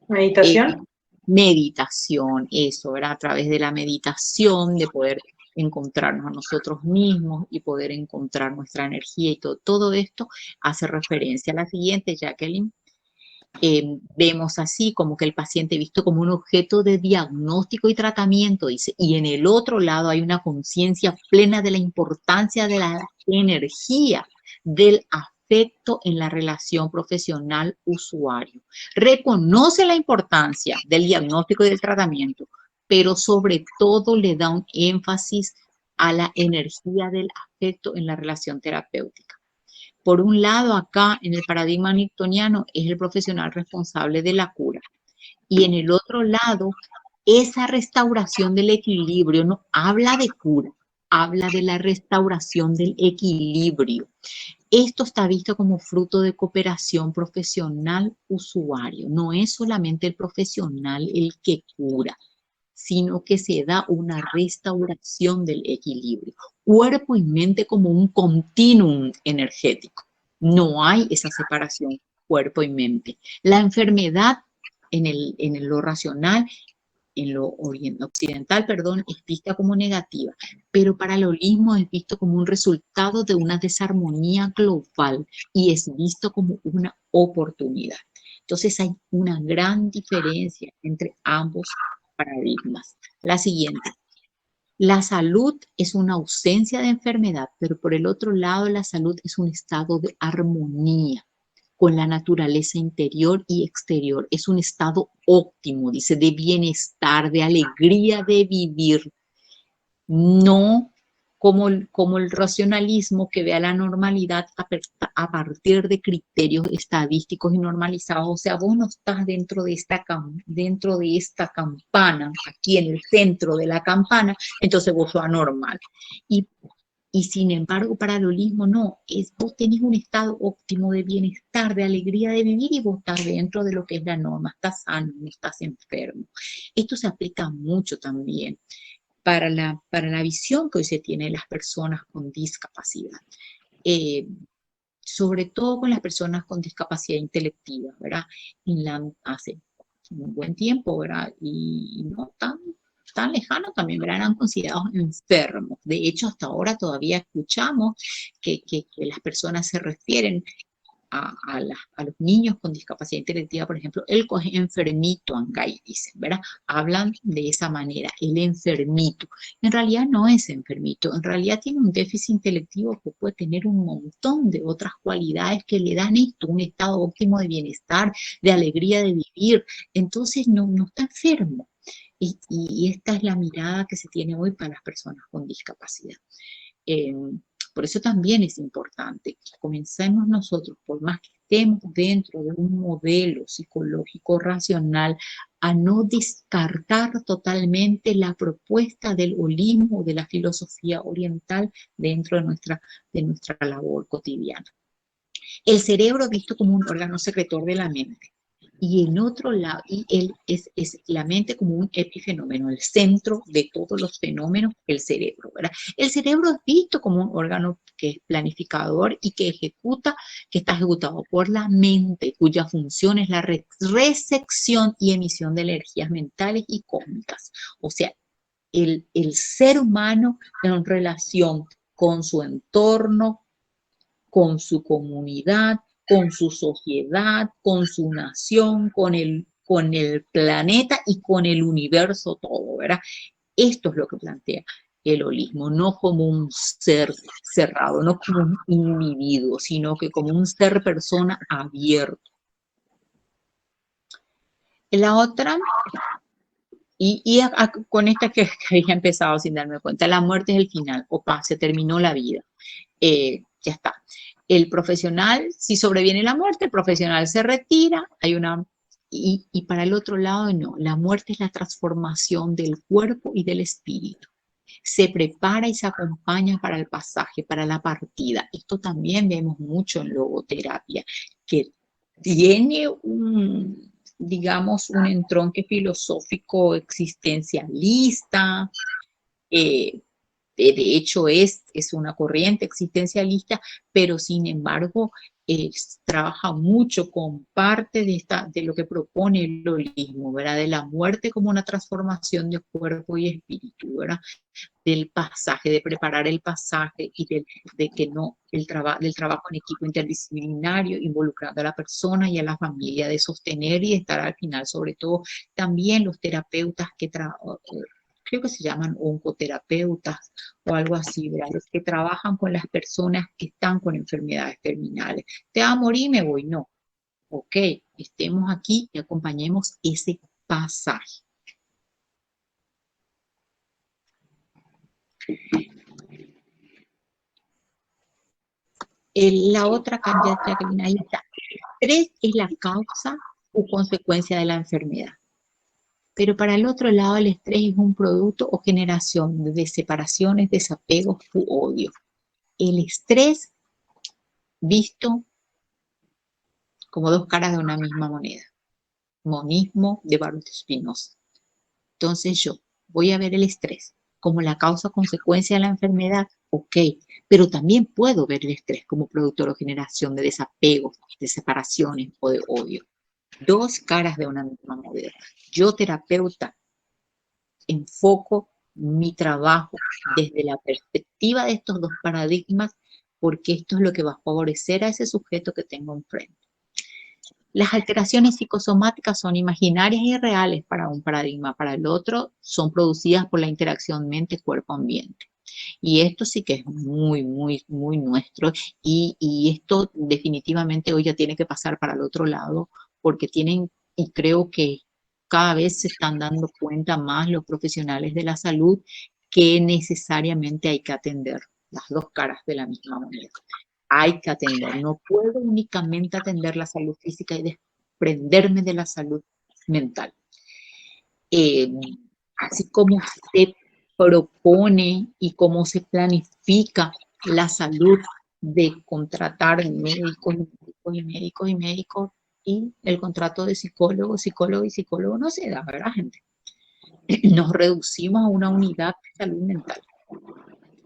¿Meditación? Meditación, eso, ¿verdad? A través de la meditación, de poder encontrarnos a nosotros mismos y poder encontrar nuestra energía y todo esto hace referencia a la siguiente, Jacqueline. Vemos así como que el paciente visto como un objeto de diagnóstico y tratamiento, dice, y en el otro lado hay una conciencia plena de la importancia de la energía, del afecto en la relación profesional-usuario. Reconoce la importancia del diagnóstico y del tratamiento, pero sobre todo le da un énfasis a la energía del afecto en la relación terapéutica. Por un lado, acá en el paradigma newtoniano es el profesional responsable de la cura. Y en el otro lado, esa restauración del equilibrio no habla de cura, habla de la restauración del equilibrio. Esto está visto como fruto de cooperación profesional-usuario. No es solamente el profesional el que cura, sino que se da una restauración del equilibrio. Cuerpo y mente como un continuum energético. No hay esa separación cuerpo y mente. La enfermedad en lo racional, en lo occidental, es vista como negativa, pero para el holismo es visto como un resultado de una desarmonía global y es visto como una oportunidad. Entonces hay una gran diferencia entre ambos paradigmas. La siguiente. La salud es una ausencia de enfermedad, pero por el otro lado la salud es un estado de armonía. con la naturaleza interior y exterior. Es un estado óptimo, dice, de bienestar, de alegría de vivir. No como el racionalismo que ve a la normalidad a partir de criterios estadísticos y normalizados. O sea, vos no estás dentro de esta campana, aquí en el centro de la campana, entonces vos sos anormal. Y sin embargo, para el holismo no, vos tenés un estado óptimo de bienestar, de alegría de vivir y vos estás dentro de lo que es la norma, estás sano, no estás enfermo. Esto se aplica mucho también para la visión que hoy se tiene de las personas con discapacidad. Sobre todo con las personas con discapacidad intelectiva, ¿verdad? Hace un buen tiempo, ¿verdad? Y no tan lejano también, ¿verdad? Eran considerados enfermos. De hecho, hasta ahora todavía escuchamos que las personas se refieren a los niños con discapacidad intelectiva, por ejemplo, el enfermito, Ancay, dicen, ¿verdad? Hablan de esa manera, el enfermito. En realidad no es enfermito, en realidad tiene un déficit intelectivo que puede tener un montón de otras cualidades que le dan esto, un estado óptimo de bienestar, de alegría de vivir. Entonces no está enfermo. Y esta es la mirada que se tiene hoy para las personas con discapacidad. Por eso también es importante que comencemos nosotros, por más que estemos dentro de un modelo psicológico racional, a no descartar totalmente la propuesta del holismo, de la filosofía oriental dentro de nuestra labor cotidiana. El cerebro visto como un órgano secretor de la mente. Y en otro lado, es la mente como un epifenómeno, el centro de todos los fenómenos, el cerebro, ¿verdad? El cerebro es visto como un órgano que es planificador y que está ejecutado por la mente, cuya función es la recepción y emisión de energías mentales y cósmicas. O sea, el ser humano en relación con su entorno, con su comunidad, con su sociedad, con su nación, con el planeta y con el universo todo, ¿verdad? Esto es lo que plantea el holismo, no como un ser cerrado, no como un individuo, sino que como un ser persona abierto. La otra, con esta que había empezado sin darme cuenta, la muerte es el final, se terminó la vida. Ya está. El profesional, si sobreviene la muerte, el profesional se retira, y para el otro lado no, la muerte es la transformación del cuerpo y del espíritu. Se prepara y se acompaña para el pasaje, para la partida. Esto también vemos mucho en logoterapia, que tiene digamos, un entronque filosófico existencialista, de hecho es una corriente existencialista, pero sin embargo trabaja mucho con parte de lo que propone el holismo, ¿verdad? De la muerte como una transformación de cuerpo y espíritu, ¿verdad? Del pasaje, de preparar el pasaje y del trabajo en equipo interdisciplinario, involucrando a la persona y a la familia, de sostener y estar al final, sobre todo también los terapeutas creo que se llaman oncoterapeutas o algo así, ¿verdad? Los que trabajan con las personas que están con enfermedades terminales. ¿Te va a morir? Me voy. No. Ok, estemos aquí y acompañemos ese pasaje. La otra candidata que viene ahí está. Estrés es la causa o consecuencia de la enfermedad. Pero para el otro lado, el estrés es un producto o generación de separaciones, desapegos u odio. El estrés visto como dos caras de una misma moneda. Monismo de Baruch Spinoza. Entonces yo voy a ver el estrés como la causa o consecuencia de la enfermedad, ok, pero también puedo ver el estrés como productor o generación de desapegos, de separaciones o de odio. Dos caras de una misma moneda. Yo, terapeuta, enfoco mi trabajo desde la perspectiva de estos dos paradigmas, porque esto es lo que va a favorecer a ese sujeto que tengo enfrente. Las alteraciones psicosomáticas son imaginarias y reales para un paradigma, para el otro son producidas por la interacción mente-cuerpo-ambiente. Y esto sí que es muy, muy, muy nuestro. Y esto definitivamente hoy ya tiene que pasar para el otro lado, porque tienen, y creo que cada vez se están dando cuenta más los profesionales de la salud que necesariamente hay que atender las dos caras de la misma moneda. Hay que atender. No puedo únicamente atender la salud física y desprenderme de la salud mental. Eh, Así como se propone y cómo se planifica la salud de contratar médicos y médicos y médicos y el contrato de psicólogo, psicólogo y psicólogo no se da, ¿verdad, gente? Nos reducimos a una unidad de salud mental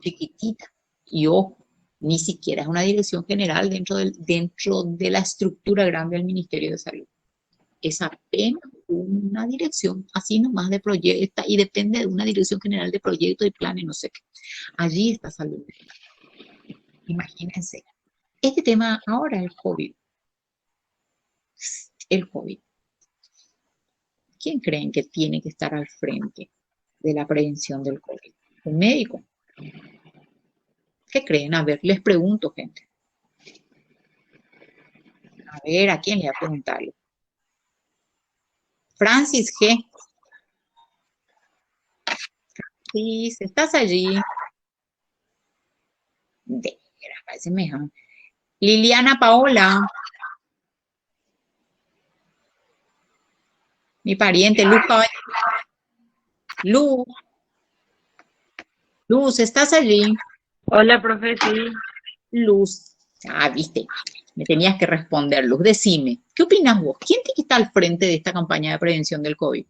chiquitita y ojo, ni siquiera es una dirección general dentro de la estructura grande del Ministerio de Salud. Es apenas una dirección, así nomás de proyecto, y depende de una dirección general de proyectos y planes, no sé qué. Allí está salud. Imagínense. Este tema ahora, el COVID. El COVID. ¿Quién creen que tiene que estar al frente de la prevención del COVID? ¿Un médico? ¿Qué creen? A ver, les pregunto, gente. A ver, ¿a quién le voy a preguntarle? Francis G. Sí, ¿estás allí? De veras, parece mejor. Liliana Paola. Mi pariente, Luz Caballero. Luz. Luz, ¿estás allí? Hola, profe, sí. Luz. Ah, viste, me tenías que responder, Luz. Decime, ¿qué opinas vos? ¿Quién tiene que estar al frente de esta campaña de prevención del COVID?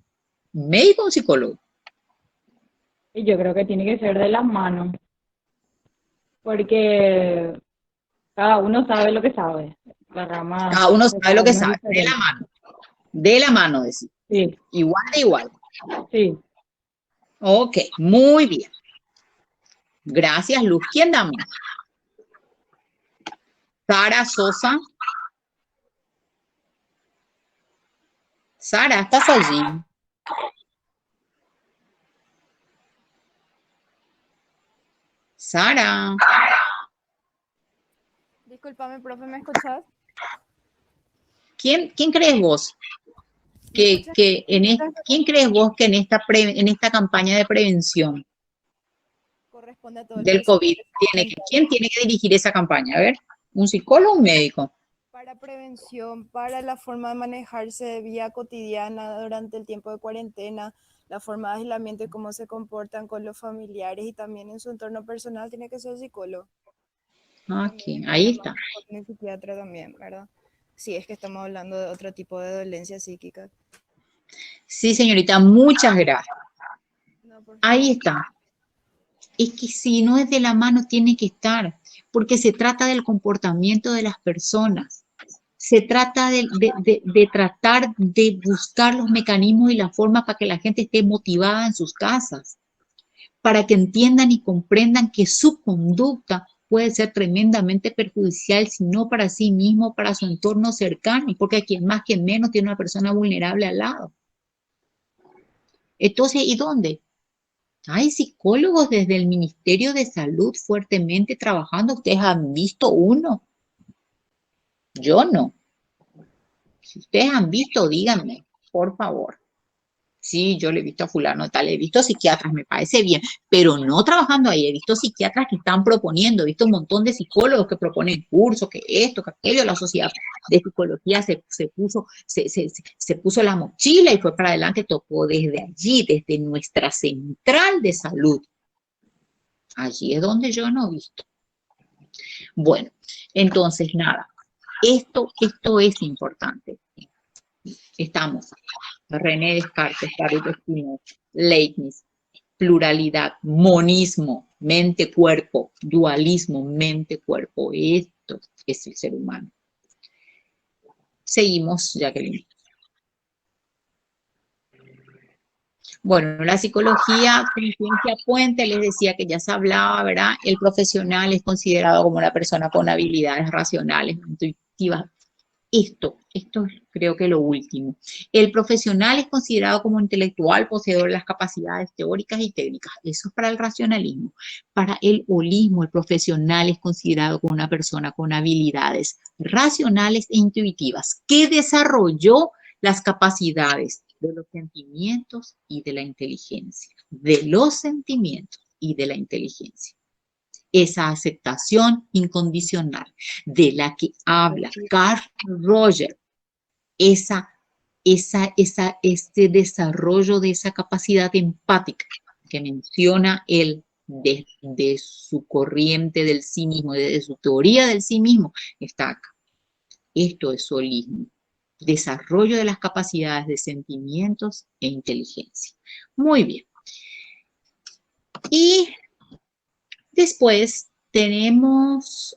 ¿Un médico o un psicólogo? Y yo creo que tiene que ser de las manos, porque cada uno sabe lo que sabe. La rama Cada uno de sabe cada lo que uno es sabe. De la diferente. mano. De la mano, decir. Sí, Igual de igual. sí. Ok, muy bien. Gracias, Luz. ¿Quién damos? Sara Sosa. Sara, ¿estás allí? Sara. Discúlpame, profe, ¿me escuchás? ¿Quién crees vos ¿Me escuchas? quién crees vos que en esta campaña de prevención Corresponde a todo el del personal COVID quién tiene que dirigir esa campaña? A ver, ¿un psicólogo o un médico? para prevención, para la forma de manejarse de vía cotidiana durante el tiempo de cuarentena, la forma de aislamiento y cómo se comportan con los familiares y también en su entorno personal tiene que ser psicólogo. Aquí, También, ahí a lo está. mejor un psiquiatra también, ¿verdad? Sí, es que estamos hablando de otro tipo de dolencia psíquica. Sí, señorita, muchas gracias. No, por favor. Ahí está. Es que si no es de la mano, tiene que estar, porque se trata del comportamiento de las personas. Se trata de tratar de buscar los mecanismos y la forma para que la gente esté motivada en sus casas, para que entiendan y comprendan que su conducta puede ser tremendamente perjudicial, si no para sí mismo, para su entorno cercano, porque quien más, quien menos tiene una persona vulnerable al lado. Entonces, ¿y dónde? Hay psicólogos desde el Ministerio de Salud fuertemente trabajando. ¿Ustedes han visto uno? Yo no. Si ustedes han visto, díganme, por favor. Sí, yo le he visto a fulano tal, he visto psiquiatras, me parece bien, pero no trabajando ahí. He visto psiquiatras que están proponiendo, he visto un montón de psicólogos que proponen cursos, que esto, que aquello. La sociedad de psicología se puso la mochila y fue para adelante, tocó desde allí, desde nuestra central de salud. Allí es donde yo no he visto. Bueno, entonces nada, esto es importante. Estamos, René Descartes, David Spinoza, Leibniz, pluralidad, monismo, mente-cuerpo, dualismo, mente-cuerpo. Esto es el ser humano. Seguimos, Jacqueline. Bueno, la psicología con ciencia puente, les decía que ya se hablaba, ¿verdad? El profesional es considerado como una persona con habilidades racionales, intuitivas, Esto creo que lo último. El profesional es considerado como intelectual, poseedor de las capacidades teóricas y técnicas. Eso es para el racionalismo. Para el holismo, el profesional es considerado como una persona con habilidades racionales e intuitivas que desarrolló las capacidades de los sentimientos y de la inteligencia. De los sentimientos y de la inteligencia. Esa aceptación incondicional de la que habla Carl Rogers, este desarrollo de esa capacidad empática que menciona él de su corriente del sí mismo, de su teoría del sí mismo, está acá. Esto es holismo. Desarrollo de las capacidades de sentimientos e inteligencia. Muy bien. Y después tenemos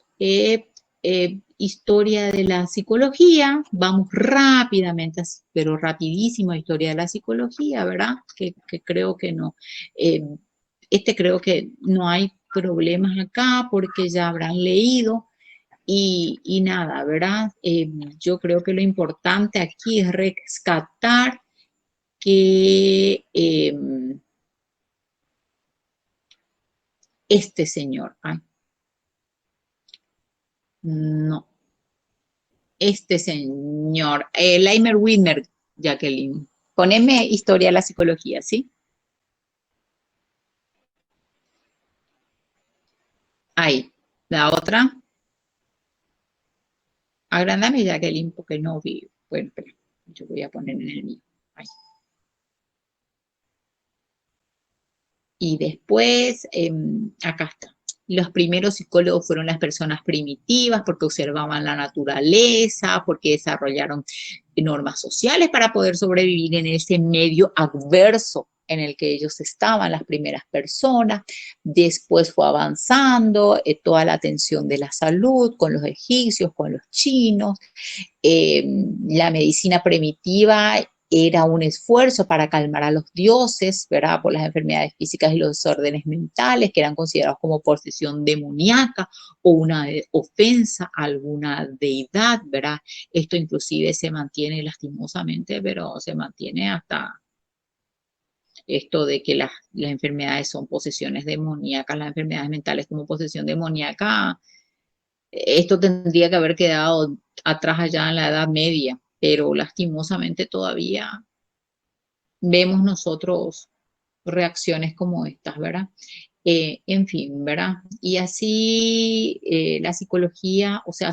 historia de la psicología. Vamos rápidamente, pero rapidísimo, historia de la psicología, ¿verdad? Que creo que no. Creo que no hay problemas acá porque ya habrán leído. Y nada, ¿verdad? Yo creo que lo importante aquí es rescatar que este señor, no, este señor, Leimer Widmer, Jacqueline, poneme historia de la psicología, ¿sí? Ahí, la otra. Agrandame, Jacqueline, porque no vi. Bueno, espera, yo voy a poner en el mío. Ahí. Y después, acá está. Los primeros psicólogos fueron las personas primitivas porque observaban la naturaleza, porque desarrollaron normas sociales para poder sobrevivir en ese medio adverso en el que ellos estaban, las primeras personas. Después fue avanzando toda la atención de la salud con los egipcios, con los chinos. La medicina primitiva era un esfuerzo para calmar a los dioses, ¿verdad? Por las enfermedades físicas y los desórdenes mentales que eran considerados como posesión demoníaca o una ofensa a alguna deidad, ¿verdad? Esto inclusive se mantiene lastimosamente, pero se mantiene hasta esto de que las enfermedades son posesiones demoníacas, las enfermedades mentales como posesión demoníaca. Esto tendría que haber quedado atrás allá en la Edad Media, pero lastimosamente todavía vemos nosotros reacciones como estas, ¿verdad? En fin, ¿verdad? Y así la psicología, o sea,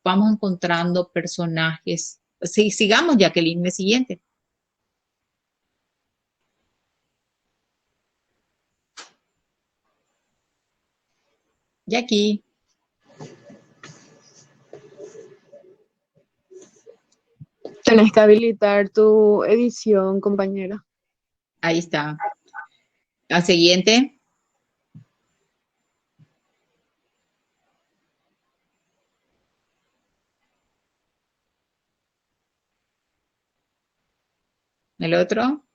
vamos encontrando personajes. Sí, sigamos, Jacqueline, el siguiente. Jackie. Tenés que habilitar tu edición, compañera. Ahí está. Al siguiente. El otro.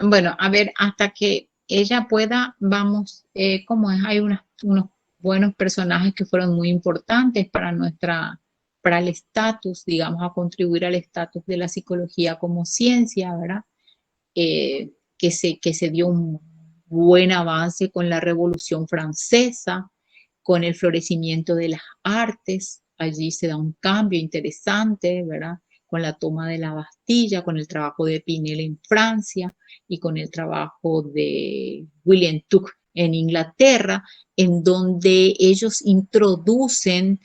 Bueno, a ver, hasta que ella pueda, vamos, como es, hay unos buenos personajes que fueron muy importantes para para el estatus, digamos, a contribuir al estatus de la psicología como ciencia, ¿verdad? Que se dio un buen avance con la Revolución Francesa, con el florecimiento de las artes, allí se da un cambio interesante, ¿verdad? Con la toma de la Bastilla, con el trabajo de Pinel en Francia y con el trabajo de William Tooke en Inglaterra, en donde ellos introducen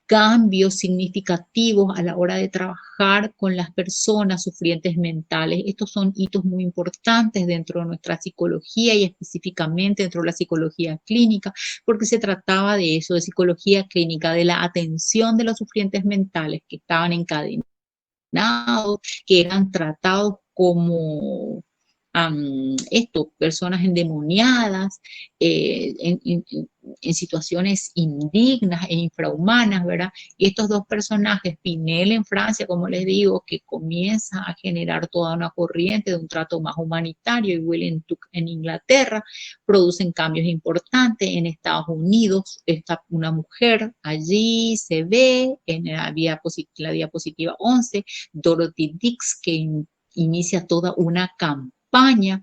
cambios significativos a la hora de trabajar con las personas sufrientes mentales. Estos son hitos muy importantes dentro de nuestra psicología y específicamente dentro de la psicología clínica, porque se trataba de eso, de psicología clínica, de la atención de los sufrientes mentales que estaban encadenados, que eran tratados como personas endemoniadas, en situaciones indignas e infrahumanas, ¿verdad? Y estos dos personajes, Pinel en Francia, como les digo, que comienza a generar toda una corriente de un trato más humanitario, y William Tuck en Inglaterra, producen cambios importantes. En Estados Unidos está una mujer, allí se ve en la diapositiva 11, Dorothy Dix, que inicia toda una campaña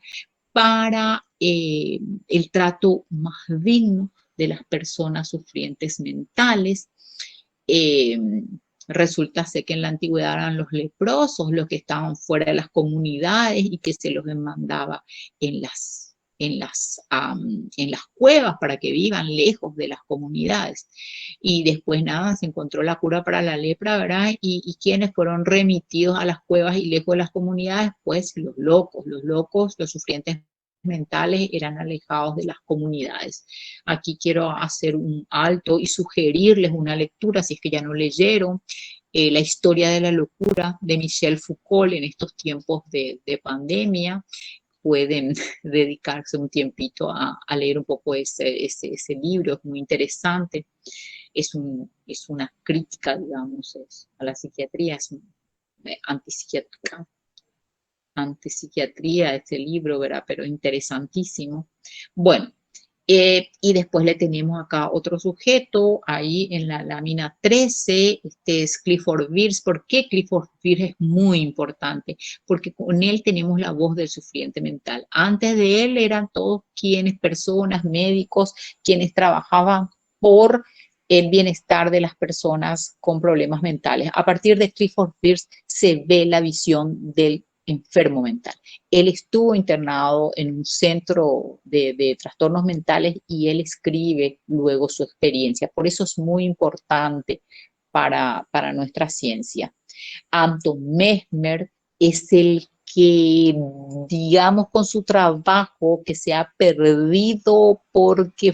para el trato más digno de las personas sufrientes mentales. Resulta ser que en la antigüedad eran los leprosos los que estaban fuera de las comunidades y que se los demandaba en las cuevas para que vivan lejos de las comunidades. Y después nada, se encontró la cura para la lepra, ¿verdad? Y quienes fueron remitidos a las cuevas y lejos de las comunidades, pues los locos, los sufrientes mentales eran alejados de las comunidades. Aquí quiero hacer un alto y sugerirles una lectura, si es que ya no leyeron, La historia de la locura de Michel Foucault en estos tiempos de pandemia. Pueden dedicarse un tiempito a leer un poco ese libro, es muy interesante. Es una crítica, digamos, a la psiquiatría, es antipsiquiatría este libro, ¿verdad? Pero interesantísimo. Bueno, y después le tenemos acá otro sujeto, ahí en la lámina 13, este es Clifford Beers. ¿Por qué Clifford Beers es muy importante? Porque con él tenemos la voz del sufriente mental. Antes de él eran todos personas, médicos, quienes trabajaban por el bienestar de las personas con problemas mentales. A partir de Clifford Beers se ve la visión del enfermo mental. Él estuvo internado en un centro de trastornos mentales y él escribe luego su experiencia. Por eso es muy importante para nuestra ciencia. Anton Mesmer es el que, digamos, con su trabajo que se ha perdido porque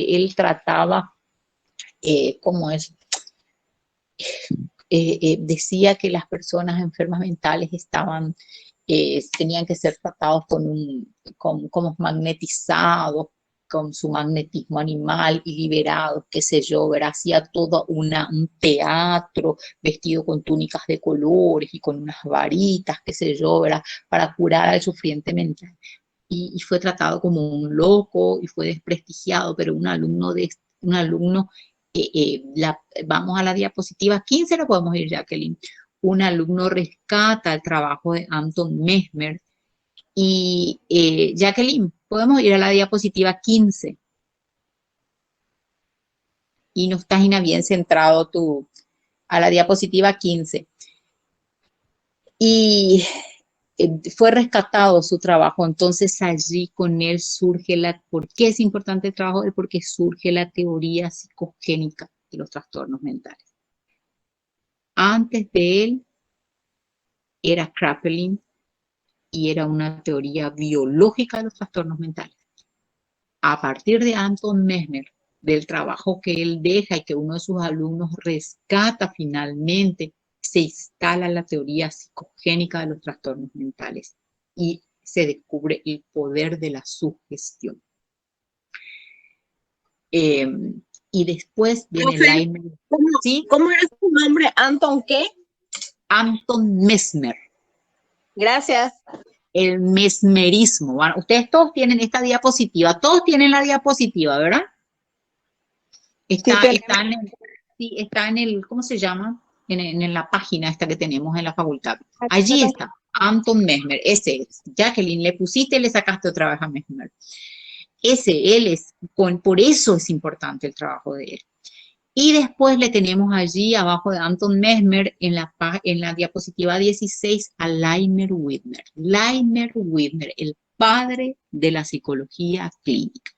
él trataba, ¿cómo es? Decía que las personas enfermas mentales tenían que ser tratados como magnetizados, con su magnetismo animal y liberados, qué sé yo, ¿verdad? Hacía todo un teatro vestido con túnicas de colores y con unas varitas, qué sé yo, ¿verdad? Para curar al sufriente mental. Y fue tratado como un loco y fue desprestigiado, pero un alumno vamos a la diapositiva 15, no podemos ir, Jacqueline. Un alumno rescata el trabajo de Anton Mesmer. Y Jacqueline, podemos ir a la diapositiva 15. Y no estás bien centrado tú. A la diapositiva 15. Y fue rescatado su trabajo, entonces allí con él surge ¿por qué es importante el trabajo de él? Porque surge la teoría psicogénica de los trastornos mentales. Antes de él era Kraepelin y era una teoría biológica de los trastornos mentales. A partir de Anton Mesmer, del trabajo que él deja y que uno de sus alumnos rescata finalmente, se instala la teoría psicogénica de los trastornos mentales y se descubre el poder de la sugestión. Y después viene Leimer. ¿Sí? ¿Cómo era su nombre? ¿Anton qué? Anton Mesmer. Gracias. El mesmerismo. Bueno, ustedes todos tienen esta diapositiva. Todos tienen la diapositiva, ¿verdad? Está en el, ¿cómo se llama? En la página esta que tenemos en la facultad. Allí está, Anton Mesmer, ese es. Jacqueline, le pusiste y le sacaste otra vez a Mesmer. Por eso es importante el trabajo de él. Y después le tenemos allí, abajo de Anton Mesmer, en la diapositiva 16, a Leimer Widmer. Leimer Widmer, el padre de la psicología clínica.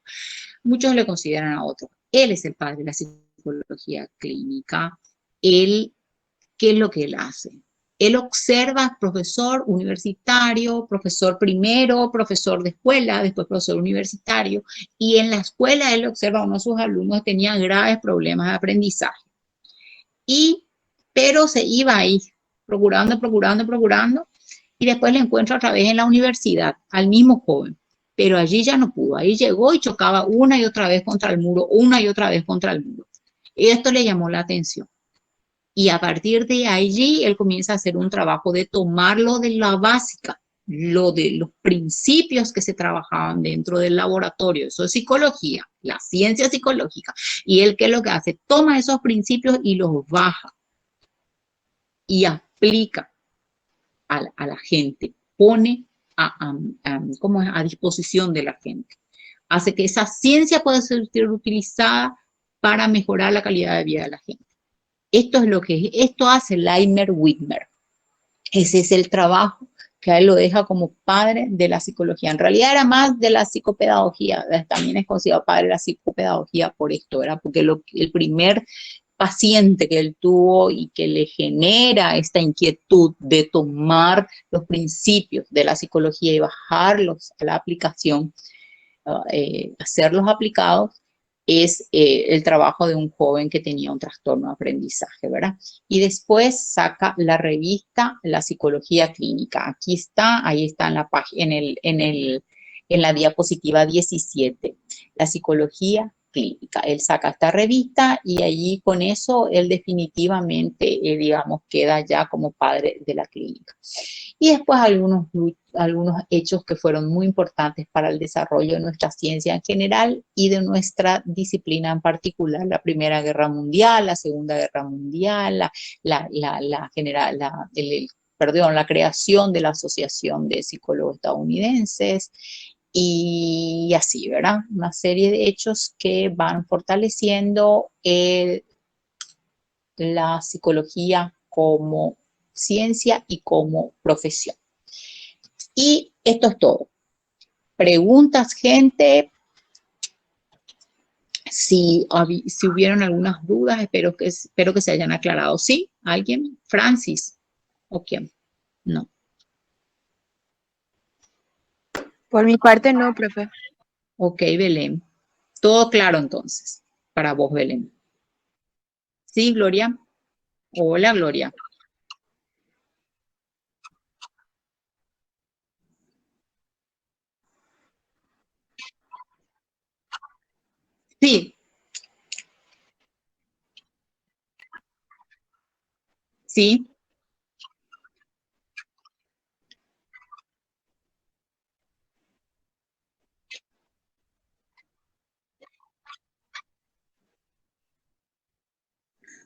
Muchos le consideran a otros. Él es el padre de la psicología clínica. ¿Qué es lo que él hace? Él observa, profesor universitario, profesor primero, profesor de escuela, después profesor universitario, y en la escuela él observa a uno de sus alumnos que tenía graves problemas de aprendizaje. Pero se iba ahí, procurando, Y después le encuentra otra vez en la universidad, al mismo joven. Pero allí ya no pudo. Ahí llegó y chocaba una y otra vez contra el muro, una y otra vez contra el muro. Y esto le llamó la atención. Y a partir de allí, él comienza a hacer un trabajo de tomarlo de la básica, lo de los principios que se trabajaban dentro del laboratorio. Eso es psicología, la ciencia psicológica. Y él, ¿qué es lo que hace? Toma esos principios y los baja y aplica a la gente, pone a disposición de la gente. Hace que esa ciencia pueda ser utilizada para mejorar la calidad de vida de la gente. Esto hace Leitner Whitmer. Ese es el trabajo que a él lo deja como padre de la psicología. En realidad era más de la psicopedagogía, también es considerado padre de la psicopedagogía por esto, ¿verdad? Porque el primer paciente que él tuvo y que le genera esta inquietud de tomar los principios de la psicología y bajarlos a la aplicación, hacerlos aplicados, es el trabajo de un joven que tenía un trastorno de aprendizaje, ¿verdad? Y después saca la revista La Psicología Clínica. Aquí está, ahí está en la página, en la diapositiva 17, La Psicología Clínica. Él saca esta revista y allí con eso él definitivamente, digamos, queda ya como padre de la clínica. Y después algunos hechos que fueron muy importantes para el desarrollo de nuestra ciencia en general y de nuestra disciplina en particular, la Primera Guerra Mundial, la Segunda Guerra Mundial, la creación de la Asociación de Psicólogos Estadounidenses y así, ¿verdad? Una serie de hechos que van fortaleciendo la psicología como ciencia y como profesión. Y esto es todo. Preguntas, gente. Si hubieron algunas dudas, espero que se hayan aclarado. ¿Sí? ¿Alguien? ¿Francis? ¿O quién? No. Por mi parte, no, profe. Ok, Belén. Todo claro entonces, para vos, Belén. ¿Sí, Gloria? Hola, Gloria. Sí. Sí.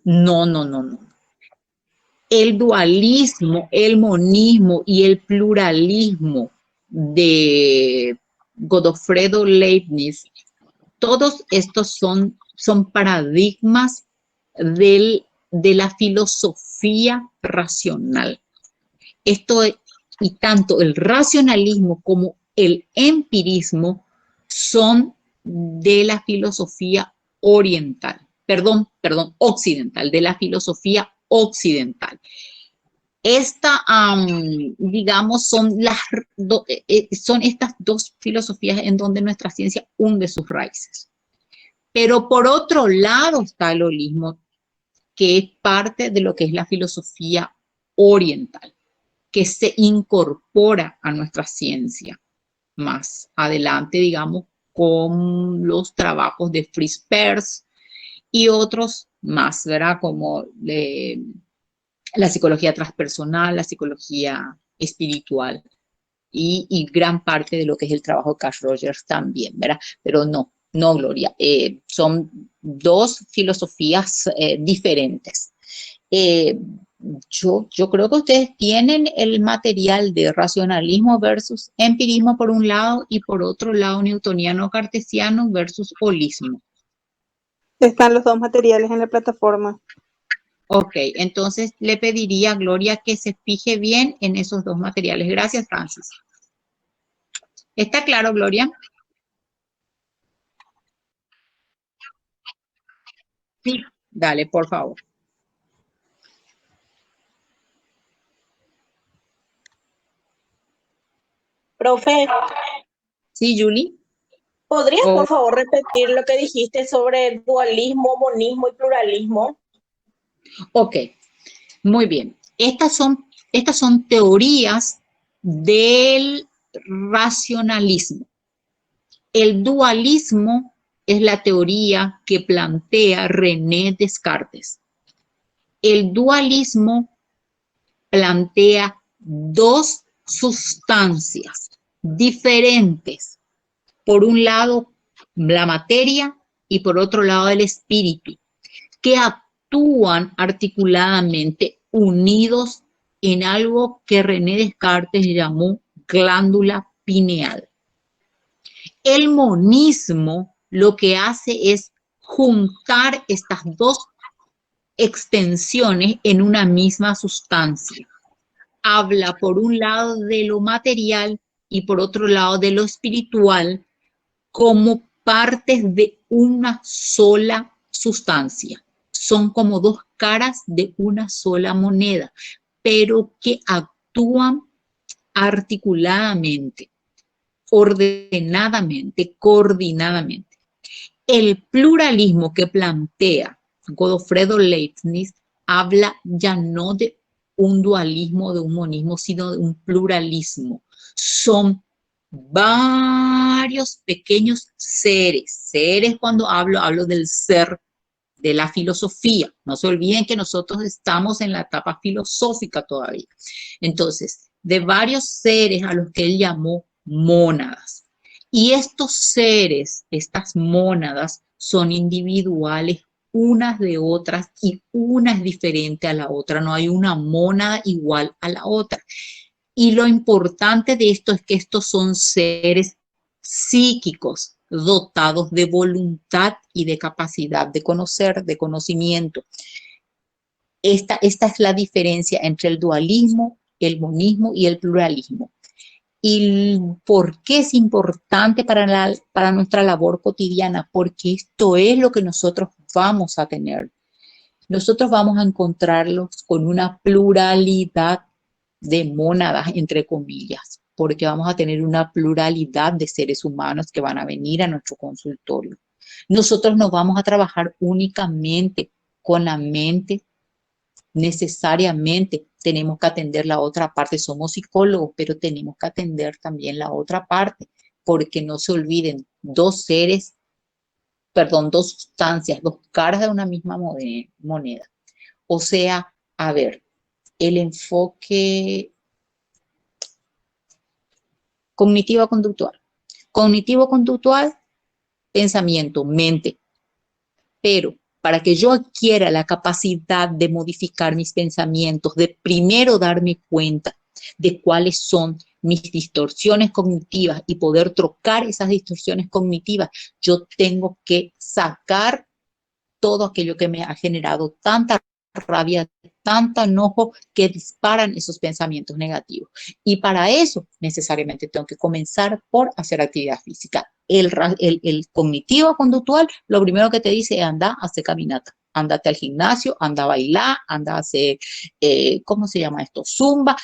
No, no, no, no. El dualismo, el monismo y el pluralismo de Godofredo Leibniz, todos estos son paradigmas de la filosofía racional. Y tanto el racionalismo como el empirismo son de la filosofía occidental, de la filosofía occidental. Digamos, son estas dos filosofías en donde nuestra ciencia hunde sus raíces. Pero por otro lado está el holismo, que es parte de lo que es la filosofía oriental, que se incorpora a nuestra ciencia más adelante, digamos, con los trabajos de Fritz Perls y otros más, ¿verdad? Como la psicología transpersonal, la psicología espiritual y gran parte de lo que es el trabajo de Carl Rogers también, ¿verdad? Pero no, Gloria, son dos filosofías diferentes. Yo creo que ustedes tienen el material de racionalismo versus empirismo por un lado y por otro lado newtoniano cartesiano versus holismo. Están los dos materiales en la plataforma. Ok, entonces le pediría a Gloria que se fije bien en esos dos materiales. Gracias, Francis. ¿Está claro, Gloria? Sí, dale, por favor. Profe, Sí, Julie. ¿podrías Oh, por favor repetir lo que dijiste sobre dualismo, monismo y pluralismo? ok, muy bien. Estas son teorías del racionalismo. El dualismo es la teoría que plantea René Descartes. El dualismo plantea dos sustancias diferentes. Por un lado, la materia y por otro lado, el espíritu, que actúan articuladamente unidos en algo que René Descartes llamó glándula pineal. El monismo lo que hace es juntar estas dos extensiones en una misma sustancia. Habla por un lado de lo material y por otro lado de lo espiritual como partes de una sola sustancia. Son como dos caras de una sola moneda, pero que actúan articuladamente, ordenadamente, coordinadamente. El pluralismo que plantea Godofredo Leibniz habla ya no de un dualismo, de un monismo, sino de un pluralismo. Son varios pequeños seres. Seres, cuando hablo del ser de la filosofía. No se olviden que nosotros estamos en la etapa filosófica todavía. Entonces, de varios seres a los que él llamó mónadas. Y estos seres, estas mónadas, son individuales unas de otras y una es diferente a la otra. No hay una mónada igual a la otra. Y lo importante de esto es que estos son seres psíquicos, dotados de voluntad y de capacidad de conocer, de conocimiento. Esta es la diferencia entre el dualismo, el monismo y el pluralismo. ¿Y por qué es importante para nuestra labor cotidiana? Porque esto es lo que nosotros vamos a tener. Nosotros vamos a encontrarlos con una pluralidad de mónadas, entre comillas, porque vamos a tener una pluralidad de seres humanos que van a venir a nuestro consultorio. Nosotros no vamos a trabajar únicamente con la mente, necesariamente tenemos que atender la otra parte. Somos psicólogos, pero tenemos que atender también la otra parte, porque no se olviden, dos sustancias, dos caras de una misma moneda. O sea, a ver, el enfoque cognitivo-conductual. Cognitivo-conductual, pensamiento, mente. Pero para que yo adquiera la capacidad de modificar mis pensamientos, de primero darme cuenta de cuáles son mis distorsiones cognitivas y poder trocar esas distorsiones cognitivas, yo tengo que sacar todo aquello que me ha generado tanta rabia, tanto enojo, que disparan esos pensamientos negativos. Y para eso necesariamente tengo que comenzar por hacer actividad física. El cognitivo conductual, lo primero que te dice es anda, hace caminata, andate al gimnasio, anda a bailar, anda a hacer, ¿cómo se llama esto? Zumba.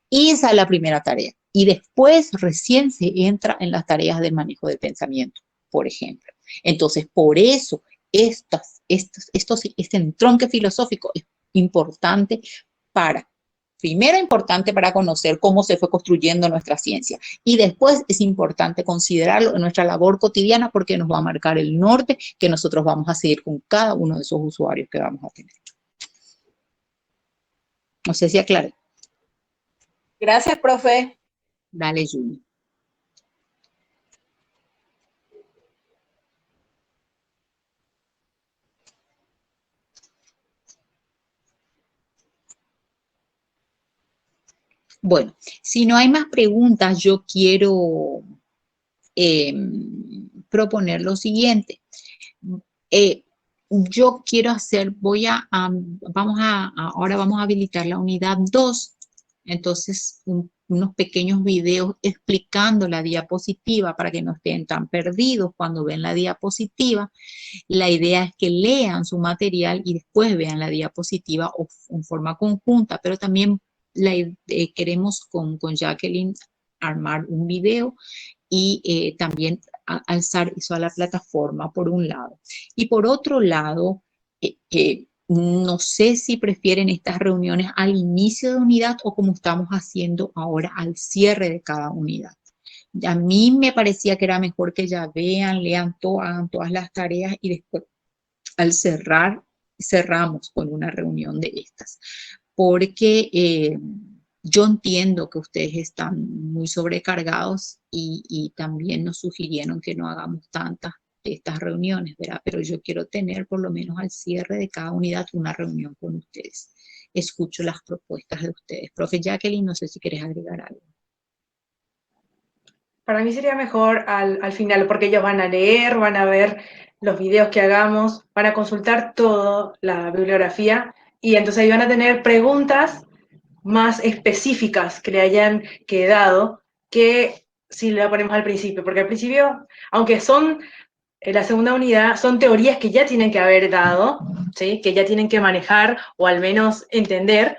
Y esa es la primera tarea. Y después recién se entra en las tareas del manejo del pensamiento, por ejemplo. Entonces, por eso este entronque filosófico es importante primero importante para conocer cómo se fue construyendo nuestra ciencia, y después es importante considerarlo en nuestra labor cotidiana porque nos va a marcar el norte que nosotros vamos a seguir con cada uno de esos usuarios que vamos a tener. No sé si aclaré. Gracias, profe. Dale, Juni. Bueno, si no hay más preguntas, yo quiero proponer lo siguiente. Yo quiero hacer, ahora vamos a habilitar la unidad 2. Entonces, unos pequeños videos explicando la diapositiva para que no estén tan perdidos cuando ven la diapositiva. La idea es que lean su material y después vean la diapositiva en forma conjunta, pero también queremos con Jacqueline armar un video y también alzar eso a la plataforma por un lado. Y por otro lado, No sé si prefieren estas reuniones al inicio de unidad o como estamos haciendo ahora al cierre de cada unidad. A mí me parecía que era mejor que ya vean, lean todo, hagan todas las tareas y después al cerrar, cerramos con una reunión de estas. Porque yo entiendo que ustedes están muy sobrecargados y también nos sugirieron que no hagamos tantas de estas reuniones, ¿verdad? Pero yo quiero tener por lo menos al cierre de cada unidad una reunión con ustedes. Escucho las propuestas de ustedes. Profe Jacqueline, no sé si quieres agregar algo. Para mí sería mejor al final, porque ellos van a leer, van a ver los videos que hagamos, van a consultar toda la bibliografía y entonces ahí van a tener preguntas más específicas que le hayan quedado que si la ponemos al principio, porque al principio, aunque son en la segunda unidad, son teorías que ya tienen que haber dado, ¿sí? Que ya tienen que manejar o al menos entender,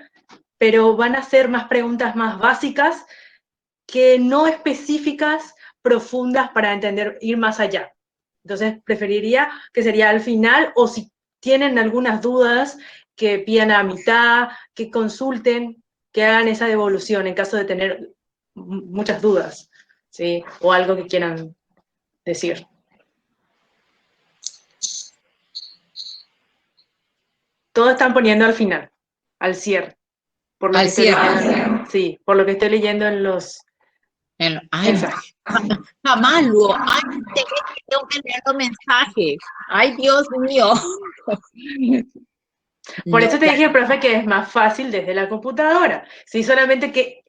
pero van a ser más preguntas más básicas que no específicas, profundas para entender, ir más allá. Entonces, preferiría que sería al final, o si tienen algunas dudas, que pidan a mitad, que consulten, que hagan esa devolución en caso de tener muchas dudas, ¿sí? O algo que quieran decir. Todos están poniendo al final, al cierre. Por lo Al que estoy cierre. leyendo, sí, por lo que estoy leyendo en los Ay, mensajes. jamás luego. Ay, tengo que leer los mensajes. Ay, Dios mío. Por No, eso te ya. dije, profe, que es más fácil desde la computadora. Sí, solamente que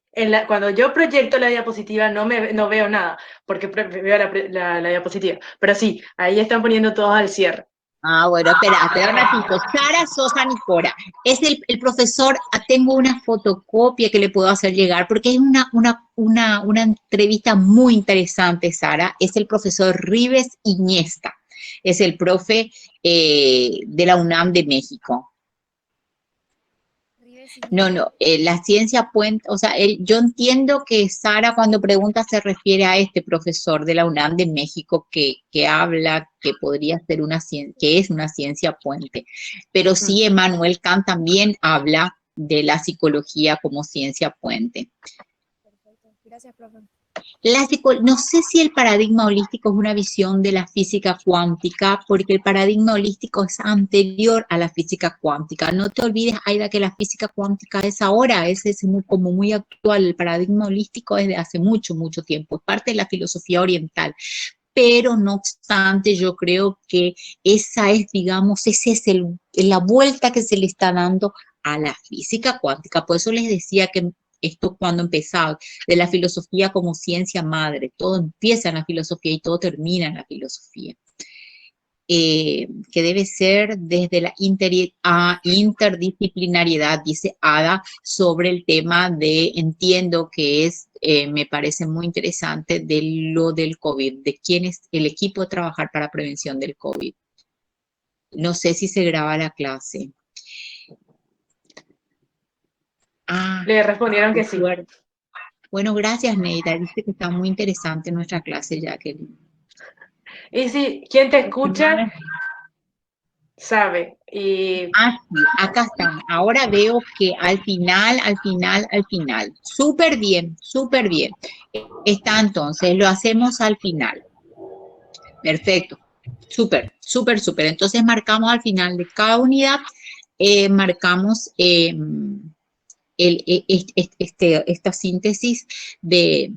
cuando yo proyecto la diapositiva no veo nada, porque veo la diapositiva. Pero sí, ahí están poniendo todos al cierre. Ah, bueno, espera un ratito. Sara Sosa Nicora, es el profesor, tengo una fotocopia que le puedo hacer llegar, porque es una entrevista muy interesante, Sara. Es el profesor Rives Iniesta, es el profe de la UNAM de México. No, la ciencia puente, o sea, yo entiendo que Sara cuando pregunta se refiere a este profesor de la UNAM de México que habla que podría ser una ciencia, que es una ciencia puente, pero sí Emmanuel Kant también habla de la psicología como ciencia puente. Perfecto. Gracias, profe. No sé si el paradigma holístico es una visión de la física cuántica, porque el paradigma holístico es anterior a la física cuántica. No te olvides, Aida, que la física cuántica es ahora, es como muy actual. El paradigma holístico es de hace mucho, mucho tiempo. Es parte de la filosofía oriental. Pero no obstante, yo creo que esa es, digamos, la vuelta que se le está dando a la física cuántica. Por eso les decía que esto cuando empezaba, de la filosofía como ciencia madre, todo empieza en la filosofía y todo termina en la filosofía. Que debe ser desde la interdisciplinariedad, dice Ada, sobre el tema de, entiendo que es, me parece muy interesante, de lo del COVID, de quién es el equipo de trabajar para prevención del COVID. No sé si se graba la clase. Le respondieron que sí. Bueno, gracias, Neida. Dice que está muy interesante nuestra clase, Jacqueline. Y sí, quien te escucha sabe. Y Sí, acá están. Ahora veo que al final. Súper bien, súper bien. Está entonces, lo hacemos al final. Perfecto. Súper, súper, súper. Entonces marcamos al final de cada unidad, marcamos esta síntesis de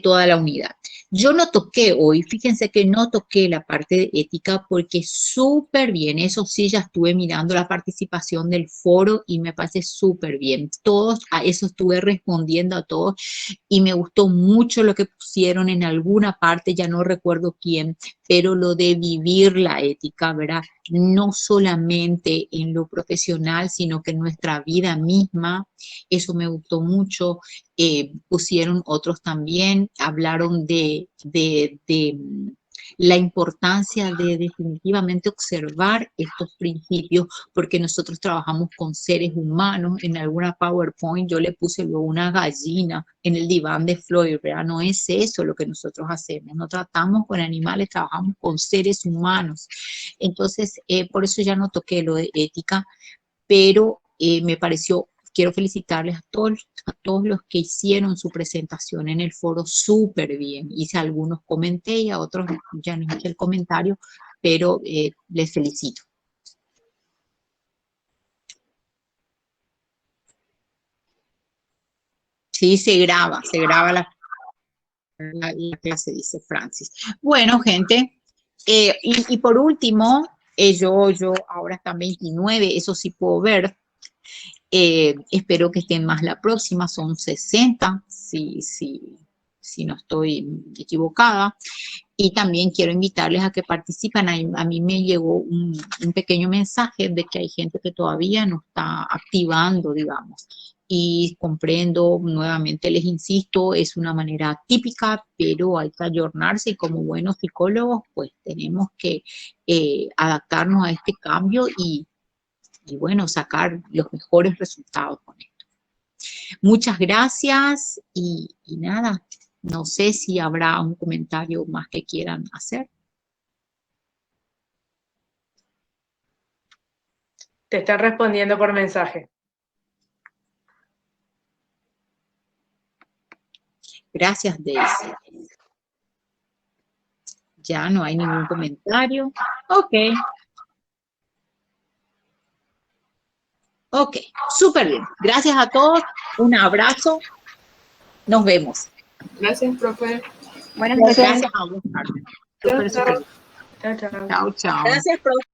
toda la unidad. Yo no toqué hoy, fíjense que no toqué la parte de ética porque súper bien, eso sí, ya estuve mirando la participación del foro y me parece súper bien. Todos, a eso estuve respondiendo a todos y me gustó mucho lo que pusieron en alguna parte, ya no recuerdo quién, pero lo de vivir la ética, ¿verdad? No solamente en lo profesional, sino que en nuestra vida misma, eso me gustó mucho. Pusieron otros también, hablaron de la importancia de definitivamente observar estos principios, porque nosotros trabajamos con seres humanos. En alguna PowerPoint yo le puse luego una gallina en el diván de Floyd, ¿verdad? No es eso lo que nosotros hacemos, no tratamos con animales, trabajamos con seres humanos. Entonces, por eso ya no toqué lo de ética, pero me pareció, quiero felicitarles a todos los que hicieron su presentación en el foro súper bien. Hice algunos, comenté, y a otros ya no hice el comentario, pero les felicito. Sí, se graba la clase, dice Francis. Bueno, gente, y por último, yo ahora están 29, eso sí puedo ver. Espero que estén más la próxima, son 60, si no estoy equivocada. Y también quiero invitarles a que participen. A mí me llegó un pequeño mensaje de que hay gente que todavía no está activando, digamos. Y comprendo, nuevamente les insisto, es una manera típica, pero hay que ayornarse y como buenos psicólogos, pues tenemos que adaptarnos a este cambio y bueno, sacar los mejores resultados con esto. Muchas gracias y nada, no sé si habrá un comentario más que quieran hacer. Te están respondiendo por mensaje. Gracias, Daisy. Ya no hay ningún comentario. Ok, súper bien. Gracias a todos. Un abrazo. Nos vemos. Gracias, profe. Buenas noches. Gracias a vos, Carmen. Súper, súper bien. Chao, chao. Chao, chao. Gracias, profe.